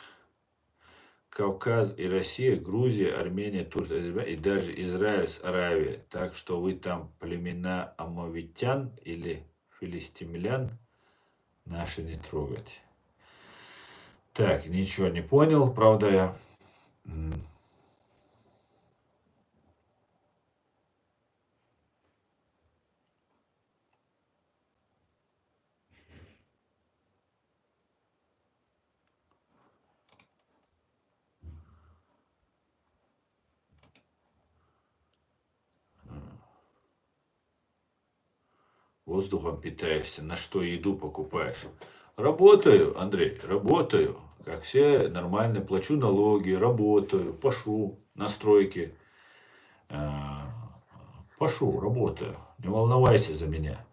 Кавказ и Россия, Грузия, Армения, Турция и даже Израиль с Аравией. Так что вы там племена амавитян или филистимлян наши не трогать. Так, ничего не понял, правда я. Воздухом питаешься, на что еду покупаешь? Работаю, Андрей, работаю. Как все нормально, плачу налоги, работаю, пашу на стройке. Пашу, работаю. Не волновайся за меня.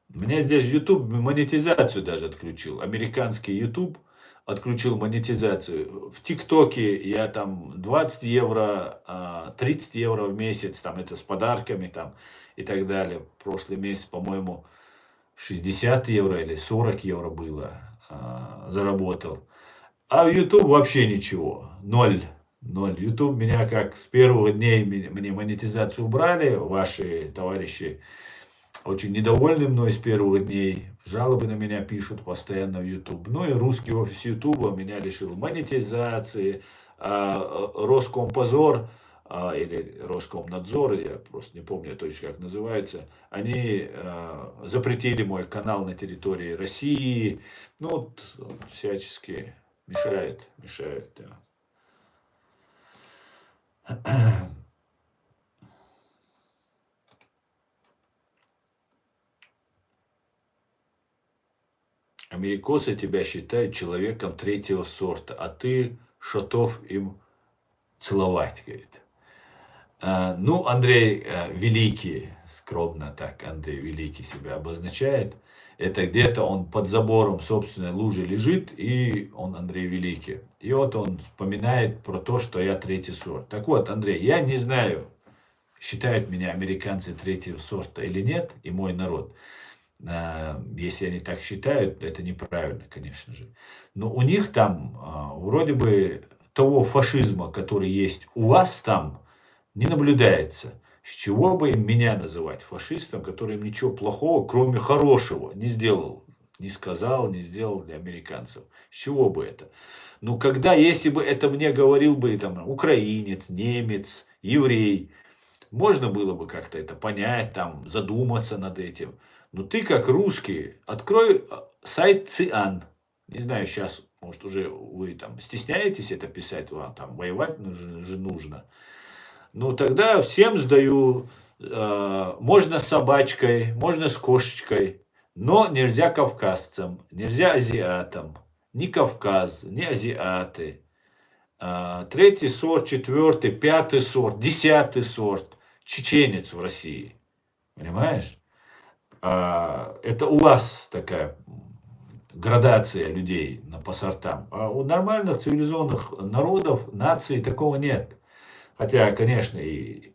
Меня здесь YouTube монетизацию даже отключил. Американский YouTube отключил монетизацию. В ТикТоке я там 20 евро, 30 евро в месяц, там это с подарками там и так далее. Прошлый месяц, по-моему, 60 евро или 40 евро было, заработал. А в YouTube вообще ничего, ноль. YouTube меня как с первых дней мне монетизацию убрали, ваши товарищи очень недовольны мной с первых дней. Жалобы на меня пишут постоянно в YouTube. Ну и русский офис YouTube меня лишил монетизации. Роскомпозор или Роскомнадзор, я просто не помню точно как называется, они запретили мой канал на территории России. Ну вот всячески мешает, да. Америкосы тебя считают человеком третьего сорта, а ты шотов им целовать, говорит. Ну, Андрей Великий, скромно так Андрей Великий себя обозначает. Это где-то он под забором собственной лужи лежит, и он Андрей Великий. И вот он вспоминает про то, что я третий сорт. Так вот, Андрей, я не знаю, считают меня американцы третьего сорта или нет, и мой народ. Если они так считают, это неправильно, конечно же. Но у них там вроде бы того фашизма, который есть у вас там, не наблюдается. С чего бы им меня называть фашистом, который им ничего плохого, кроме хорошего, не сделал, не сказал, не сделал для американцев? С чего бы это? Ну, когда, если бы это мне говорил бы там украинец, немец, еврей, можно было бы как-то это понять, там, задуматься над этим. Но ты, как русский, открой сайт ЦИАН. Не знаю, сейчас, может, уже вы там стесняетесь это писать, вам там воевать же нужно. Ну, тогда всем сдаю, можно с собачкой, можно с кошечкой, но нельзя кавказцам, нельзя азиатам, ни Кавказ, ни азиаты. Третий сорт, четвертый, пятый сорт, десятый сорт, чеченец в России. Понимаешь? Это у вас такая градация людей по сортам. А у нормальных цивилизованных народов, наций такого нет. Хотя, конечно, и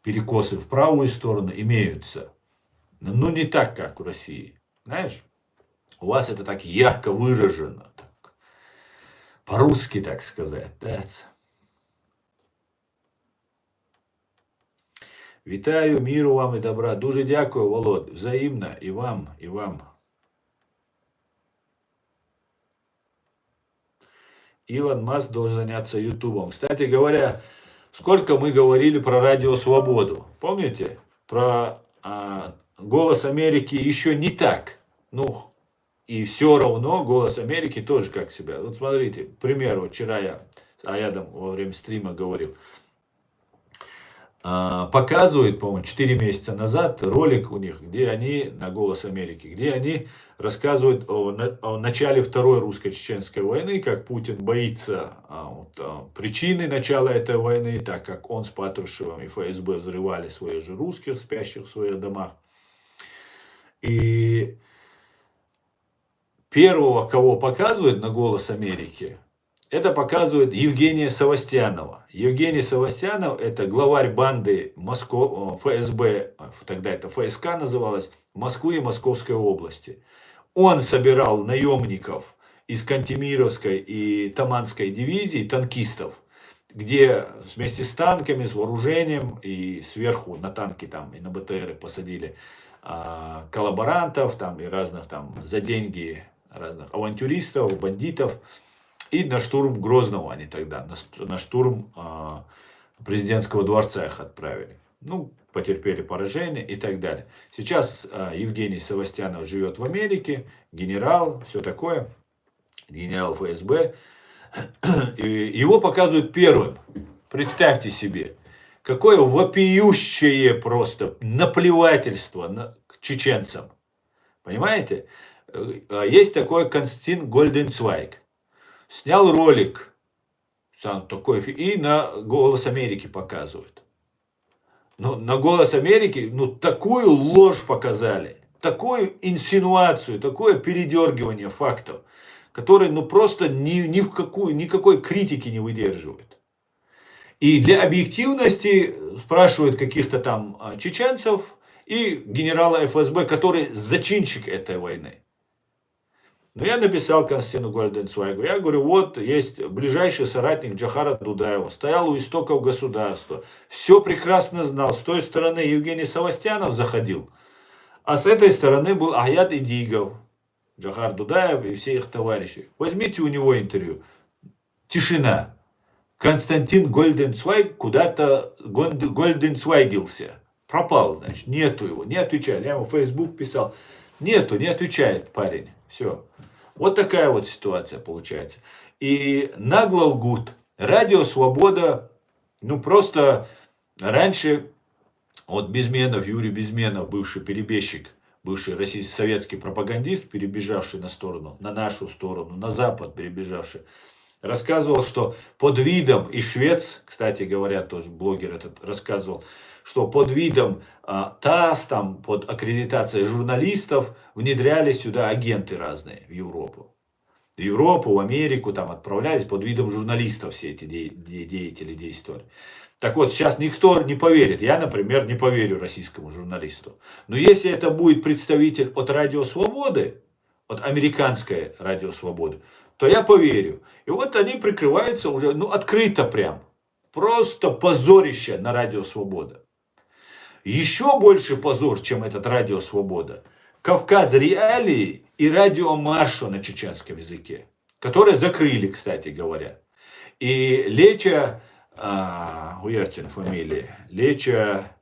перекосы в правую сторону имеются. Но не так, как в России. Знаешь, у вас это так ярко выражено. Так, по-русски, так сказать. Да? Вітаю, миру вам і добра. Дуже дякую, Володь. Взаимно и вам, и вам. Илон Маск должен заняться Ютубом. Кстати говоря, сколько мы говорили про Радио Свободу. Помните? Про Голос Америки еще не так. Ну, и все равно Голос Америки тоже как себя. Вот смотрите, к примеру, вчера я с Аядом во время стрима говорил. Показывают, по-моему, 4 месяца назад ролик у них, где они, на Голос Америки, где они рассказывают о начале Второй русско-чеченской войны, как Путин боится причины начала этой войны, так как он с Патрушевым и ФСБ взрывали своих же русских, спящих в своих домах. И первого, кого показывают на Голос Америки, это показывает Евгения Савостьянова. Евгений Савостьянов — это главарь банды ФСБ, тогда это ФСК называлось, Москвы и Московской области. Он собирал наемников из Кантемировской и Таманской дивизий, танкистов, где вместе с танками, с вооружением и сверху на танки там и на БТРы посадили коллаборантов там, и разных там за деньги разных авантюристов, бандитов. И на штурм Грозного они тогда, на штурм президентского дворца их отправили. Ну, потерпели поражение и так далее. Сейчас Евгений Савостьянов живет в Америке, генерал, все такое, генерал ФСБ. И его показывают первым. Представьте себе, какое вопиющее просто наплевательство к чеченцам. Понимаете? Есть такой Константин Гольденцвайг. Снял ролик, сам такой, и на Голос Америки показывают. Но на Голос Америки, такую ложь показали, такую инсинуацию, такое передергивание фактов, которые, просто никакой критики не выдерживают. И для объективности спрашивают каких-то там чеченцев и генерала ФСБ, который зачинщик этой войны. Но я написал Константину Гольденцвайгу, я говорю, вот есть ближайший соратник Джохара Дудаева, стоял у истоков государства, все прекрасно знал, с той стороны Евгений Савостьянов заходил, а с этой стороны был Аят Идигов, Джохар Дудаев и все их товарищи. Возьмите у него интервью. Тишина. Константин Гольденцвайг куда-то Гольденцвайгился. Пропал, значит, нету его, не отвечает. Я ему в Facebook писал, нету, не отвечает парень. Все. Вот такая вот ситуация получается. И нагло лгут. Радио Свобода, просто раньше, вот Безменов, Юрий Безменов, бывший перебежчик, бывший российский советский пропагандист, перебежавший на нашу сторону, на Запад перебежавший, рассказывал, что под видом, и швец, кстати говоря, тоже блогер этот рассказывал, что под видом ТАСС, там, под аккредитацией журналистов внедрялись сюда агенты разные в Европу. В Европу, в Америку там отправлялись под видом журналистов все эти деятели действовали. Так вот, сейчас никто не поверит. Я, например, не поверю российскому журналисту. Но если это будет представитель от Радио Свободы, от американской Радио Свободы, то я поверю. И вот они прикрываются уже, открыто прям. Просто позорище на Радио Свобода. Еще больше позор, чем этот Радио Свобода. Кавказ Реалии и Радио Маршо на чеченском языке, которые закрыли, кстати говоря. И Леча, Уертин фамилия, Леча,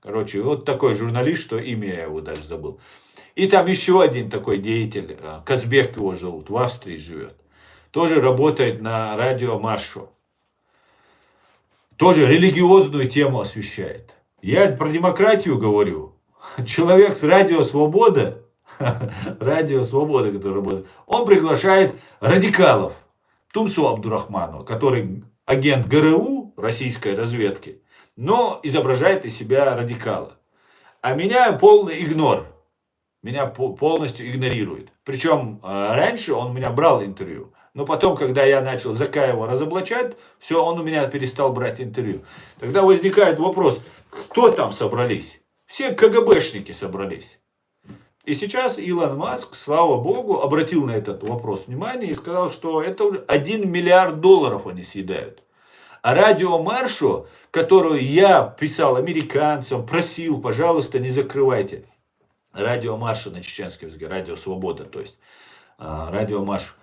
короче, вот такой журналист, что имя я его даже забыл. И там еще один такой деятель, Казбек его зовут, в Австрии живет. Тоже работает на Радио Маршо. Тоже религиозную тему освещает. Я про демократию говорю. Человек с Радио Свобода, Радио Свобода, который работает, он приглашает радикалов. Тумсу Абдурахману, который агент ГРУ, российской разведки, но изображает из себя радикала. А меня полный игнор. Меня полностью игнорирует. Причем раньше он у меня брал интервью. Но потом, когда я начал Закаева разоблачать, все, он у меня перестал брать интервью. Тогда возникает вопрос, кто там собрались? Все КГБшники собрались. И сейчас Илон Маск, слава богу, обратил на этот вопрос внимание и сказал, что это уже 1 миллиард долларов они съедают. А Радио Маршо, которую я писал американцам, просил, пожалуйста, не закрывайте. Радио Маршо на чеченском языке, Радио Свобода, то есть Радио Маршо.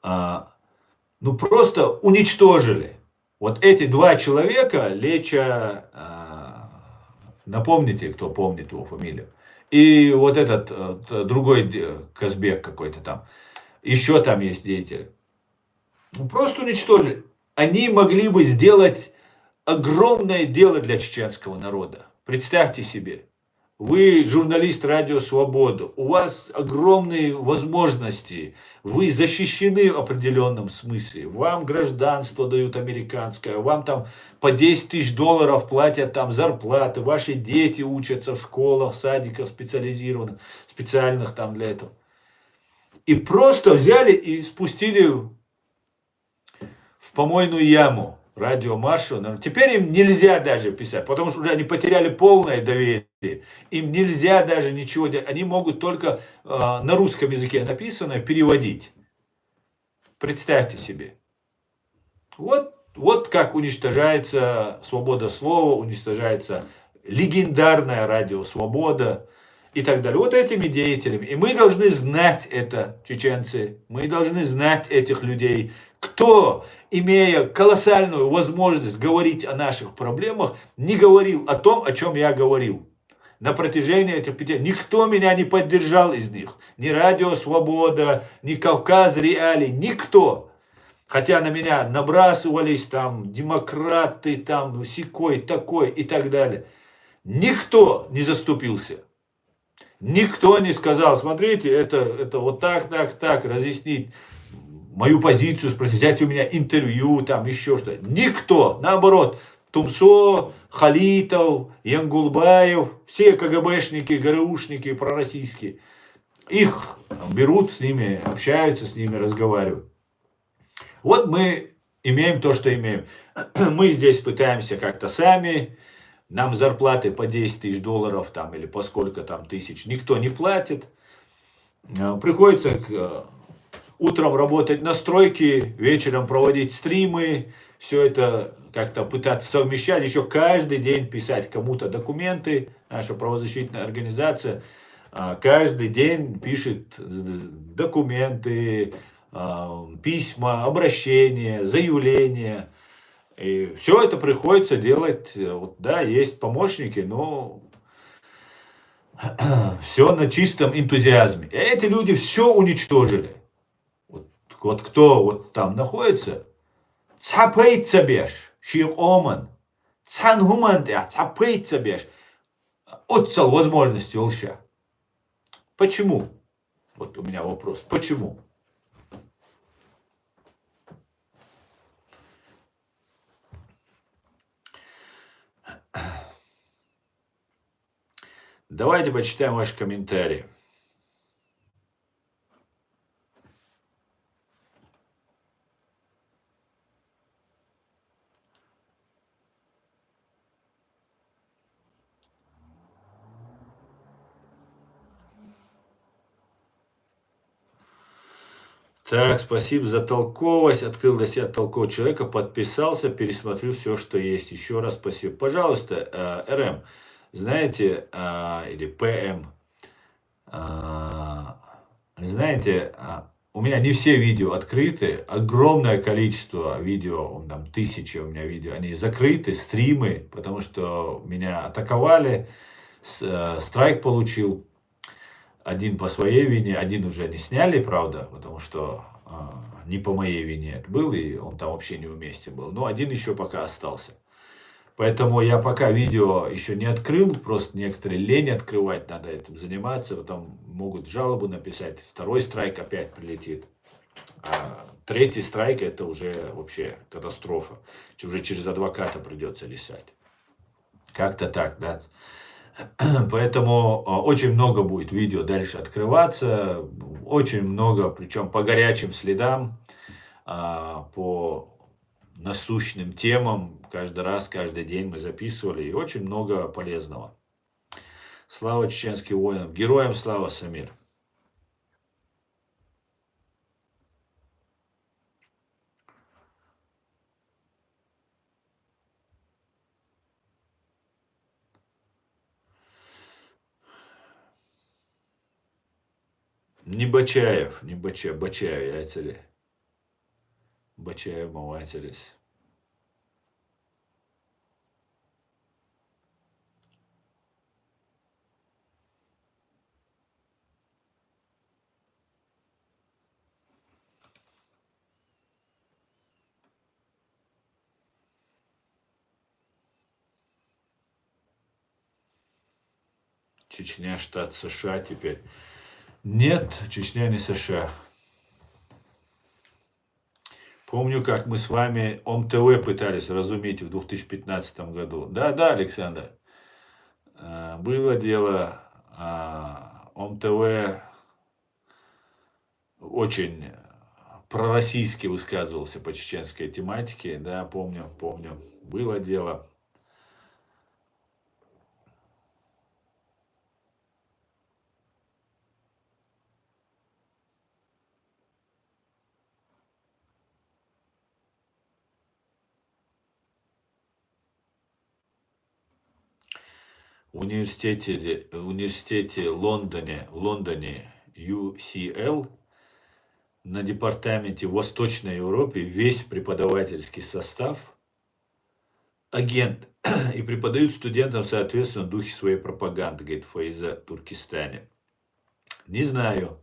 Просто уничтожили. Вот эти два человека, Леча, напомните, кто помнит его фамилию, и вот этот другой Казбек какой-то там, еще там есть деятели. Просто уничтожили. Они могли бы сделать огромное дело для чеченского народа. Представьте себе. Вы журналист Радио Свобода, у вас огромные возможности, вы защищены в определенном смысле, вам гражданство дают американское, вам там по 10 тысяч долларов платят там зарплаты, ваши дети учатся в школах, садиках специализированных, специальных там для этого. И просто взяли и спустили в помойную яму. Радио Маршо. Теперь им нельзя даже писать, потому что уже они потеряли полное доверие. Им нельзя даже ничего делать. Они могут только на русском языке написанное переводить. Представьте себе. Вот как уничтожается свобода слова, уничтожается легендарная Радио Свобода и так далее. Вот этими деятелями. И мы должны знать это, чеченцы. Мы должны знать этих людей. Кто, имея колоссальную возможность говорить о наших проблемах, не говорил о том, о чем я говорил. На протяжении этих 5 лет. Никто меня не поддержал из них. Ни Радио Свобода, ни Кавказ Реалии, никто. Хотя на меня набрасывались там демократы, там сякой, такой и так далее. Никто не заступился. Никто не сказал, смотрите, это вот так, разъяснить мою позицию, спросить, взять у меня интервью, там еще что-то. Никто, наоборот, Тумсо, Халитов, Янгулбаев, все КГБшники, ГРУшники пророссийские, их берут, с ними общаются, с ними разговаривают. Вот мы имеем то, что имеем. Мы здесь пытаемся как-то сами. Нам зарплаты по 10 тысяч долларов там, или по сколько там тысяч никто не платит. Приходится утром работать на стройке, вечером проводить стримы. Все это как-то пытаться совмещать. Еще каждый день писать кому-то документы. Наша правозащитная организация каждый день пишет документы, письма, обращения, заявления. И все это приходится делать, вот, да, есть помощники, но все на чистом энтузиазме. И эти люди все уничтожили. Вот кто вот там находится, цапается беш, шир оман, цангуман, цапается беш, отцел возможности олща. Почему? Вот у меня вопрос. Почему? Давайте почитаем ваши комментарии. Так, спасибо за толковость. Открыл для себя толкового человека, подписался, пересмотрю все, что есть. Еще раз спасибо. Пожалуйста, РМ, знаете, или ПМ, знаете, у меня не все видео открыты, огромное количество видео, там тысячи у меня видео, они закрыты, стримы, потому что меня атаковали, страйк получил. Один по своей вине, один уже не сняли, правда, потому что не по моей вине это был, и он там вообще неуместен был. Но один еще пока остался. Поэтому я пока видео еще не открыл, просто некоторые лень открывать, надо этим заниматься, потом могут жалобу написать, второй страйк опять прилетит. А третий страйк это уже вообще катастрофа. Уже через адвоката придется решать. Как-то так, да. Поэтому очень много будет видео дальше открываться, очень много, причем по горячим следам, по насущным темам, каждый раз, каждый день мы записывали, и очень много полезного. Слава чеченским воинам, героям слава, Самир. Не Бачаев, не Бачаев, Бачаев, яйцели. Бачаев, мавателис. Чечня, штат США теперь. Нет, Чечня не США. Помню, как мы с вами ОМ-ТВ пытались разуметь в 2015 году. Да, Александр. Было дело. ОМ-ТВ очень пророссийски высказывался по чеченской тематике. Да, помню. Было дело. В университете в Лондоне UCL на департаменте в Восточной Европе весь преподавательский состав агент и преподают студентам, соответственно, в духе своей пропаганды, говорит Фаиза Туркестане. Не знаю.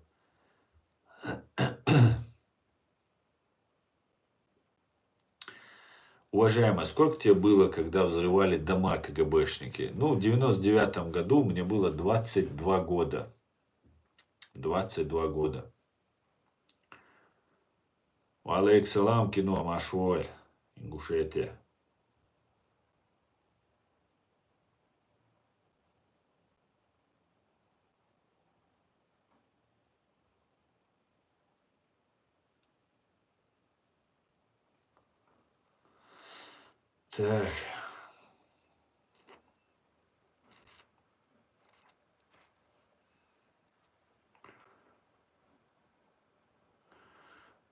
Уважаемая, сколько тебе было, когда взрывали дома КГБшники? Ну, в 99-м году мне было 22 года. 22 года. Алейк салам, кино, Машволь, Ингушетия. Так.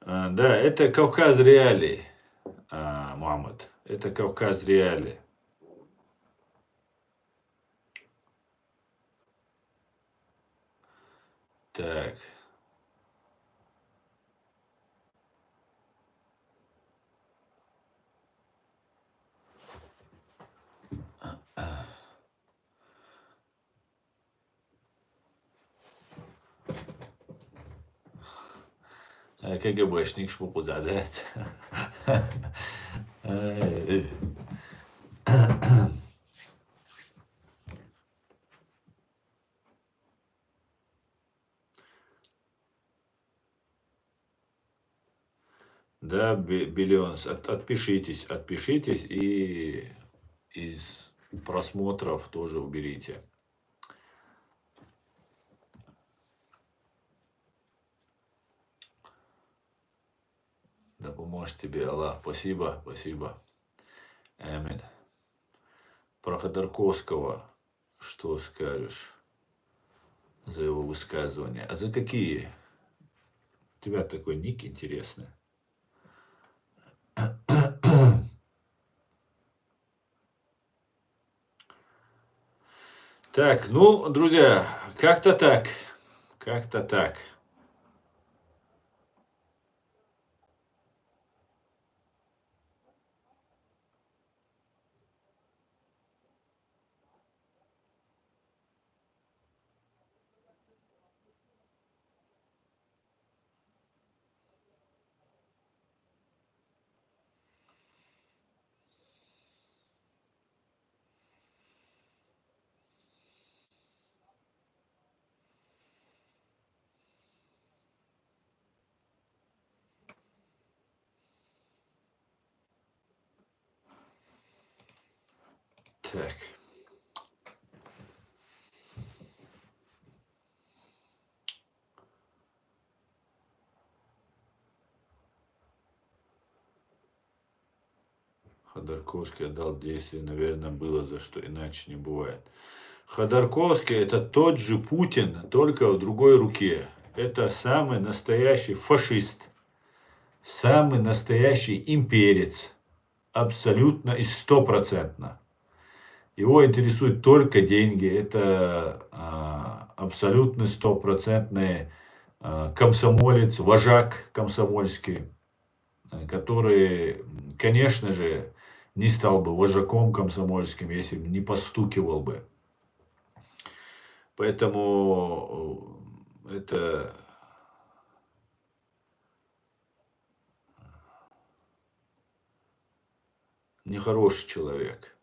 Да, это Кавказ реалий, Мухаммад. Это Кавказ реалий. Так. КГБшник шмуку задать. Да, Биллионс, отпишитесь и из просмотров тоже уберите. Да поможет тебе Аллах. Спасибо, спасибо. Амин. Про Ходорковского что скажешь за его высказывания? А за какие? У тебя такой ник интересный. Так, ну, друзья, как-то так. Как-то так. Так. Ходорковский отдал действие, наверное, было за что, иначе не бывает. Ходорковский это тот же Путин, только в другой руке. Это самый настоящий фашист, самый настоящий имперец, абсолютно и стопроцентно. Его интересуют только деньги, это абсолютно стопроцентный комсомолец, вожак комсомольский, который, конечно же, не стал бы вожаком комсомольским, если бы не постукивал бы. Поэтому это нехороший человек.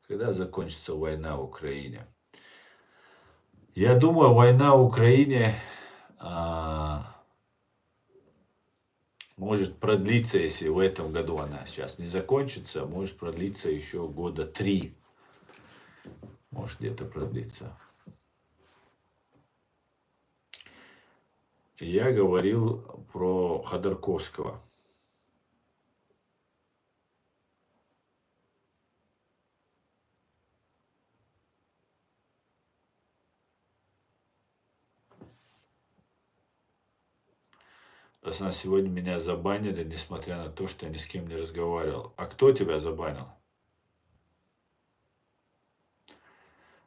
Когда закончится война в Украине? Я думаю, война в Украине может продлиться, если в этом году она сейчас не закончится, может продлиться еще года 3. Может где-то продлиться. Я говорил про Ходорковского. Пацан, сегодня меня забанили, несмотря на то, что я ни с кем не разговаривал. А кто тебя забанил?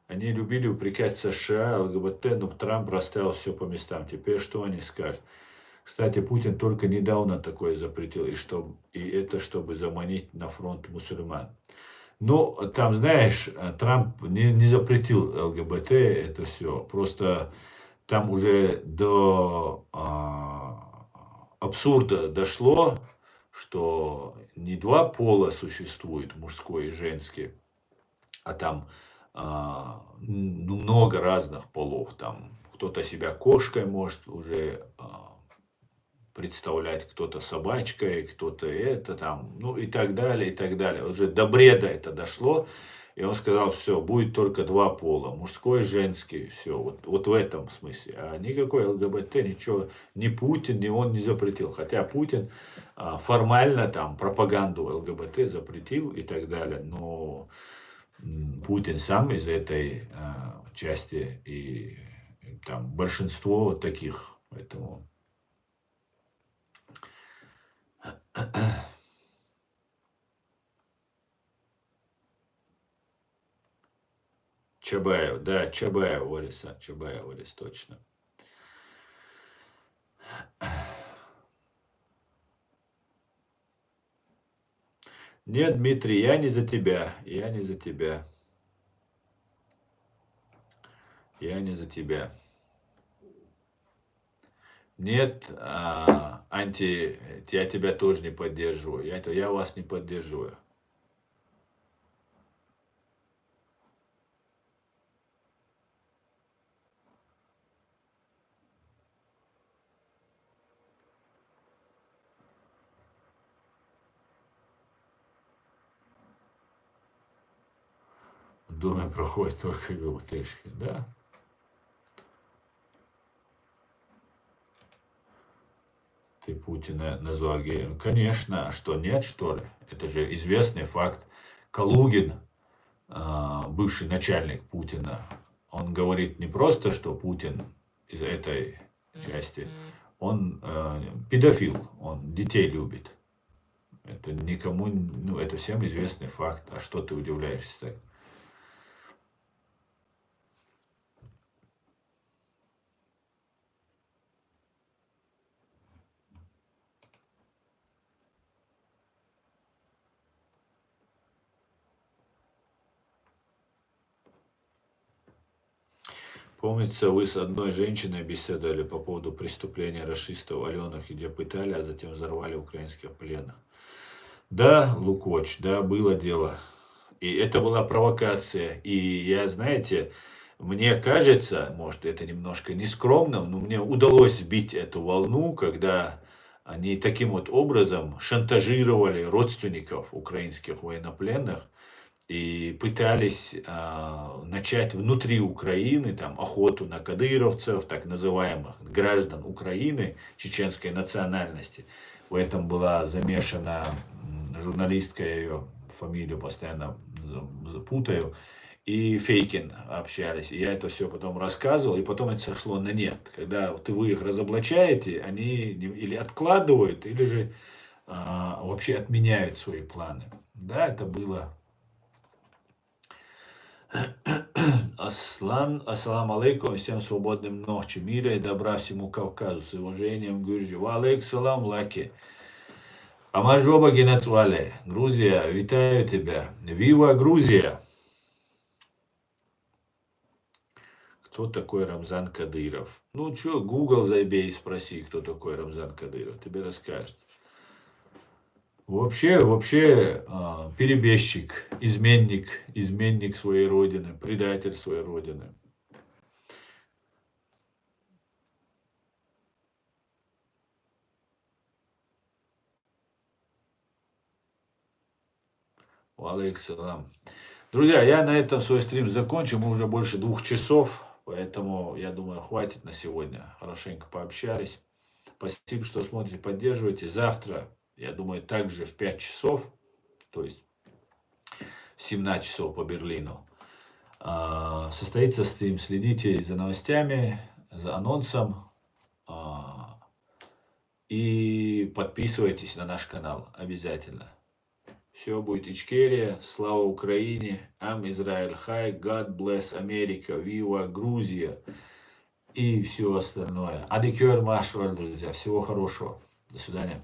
Они любили упрекать США, ЛГБТ, но Трамп расставил все по местам. Теперь что они скажут? Кстати, Путин только недавно такое запретил, и это чтобы заманить на фронт мусульман. Ну, там, знаешь, Трамп не запретил ЛГБТ, это все. Просто там уже до абсурда дошло, что не два пола существует, мужской и женский, а там много разных полов. Там кто-то себя кошкой может уже представлять, кто-то собачкой, кто-то это там, ну и так далее, и так далее. Уже до бреда это дошло. И он сказал, все, будет только два пола, мужской и женский, все, вот в этом смысле. А никакой ЛГБТ, ничего, ни Путин, ни он не запретил. Хотя Путин формально там пропаганду ЛГБТ запретил и так далее, но Путин сам из этой части и там большинство таких, поэтому... Чабаев, да, Чабаев, Орис, Чабаев, Орис, точно. Нет, Дмитрий, я не за тебя, я не за тебя. Я не за тебя. Нет, я тебя тоже не поддерживаю. Я вас не поддерживаю. Думаю, проходит только ГБТшки, да. Ты Путина назвал геем. Конечно, а что, нет, что ли? Это же известный факт. Калугин, бывший начальник Путина, он говорит не просто, что Путин из этой части, он педофил, он детей любит. Это никому, ну, это всем известный факт. А что ты удивляешься так? Помнится, вы с одной женщиной беседовали по поводу преступления рашистов в Аленах, где пытали, а затем взорвали украинских пленных. Да, Лукоч, да, было дело. И это была провокация. И я, знаете, мне кажется, может, это немножко нескромно, но мне удалось сбить эту волну, когда они таким вот образом шантажировали родственников украинских военнопленных и пытались начать внутри Украины там охоту на кадыровцев, так называемых граждан Украины чеченской национальности. В этом была замешана журналистка, я ее фамилию постоянно путаю, и Фейкин общались. И я это все потом рассказывал, и потом это сошло на нет. Когда вы их разоблачаете, они или откладывают, или же вообще отменяют свои планы. Да, это было. Аслан, ассаламу алейкум, всем свободной ночи, мира и добра всему Кавказу, с уважением, Гюрджи. Ва алейк салам, Лаки. Амажоба Генацвале, Грузия, витаю тебя. Вива Грузия. Кто такой Рамзан Кадыров? Ну что, Google забей и спроси, кто такой Рамзан Кадыров, тебе расскажет. Вообще, перебежчик, изменник своей родины, предатель своей родины. Алейкум. Друзья, я на этом свой стрим закончу. Мы уже больше 2 часов, поэтому, я думаю, хватит на сегодня. Хорошенько пообщались. Спасибо, что смотрите, поддерживаете. Завтра, я думаю, также в 5 часов, то есть 17 часов по Берлину, состоится стрим. Следите за новостями, за анонсом. И подписывайтесь на наш канал обязательно. Все будет Ичкерия, слава Украине, Ам Израиль Хай, God bless Америка, Вива Грузия и все остальное. Адикер Машваль, друзья, всего хорошего. До свидания.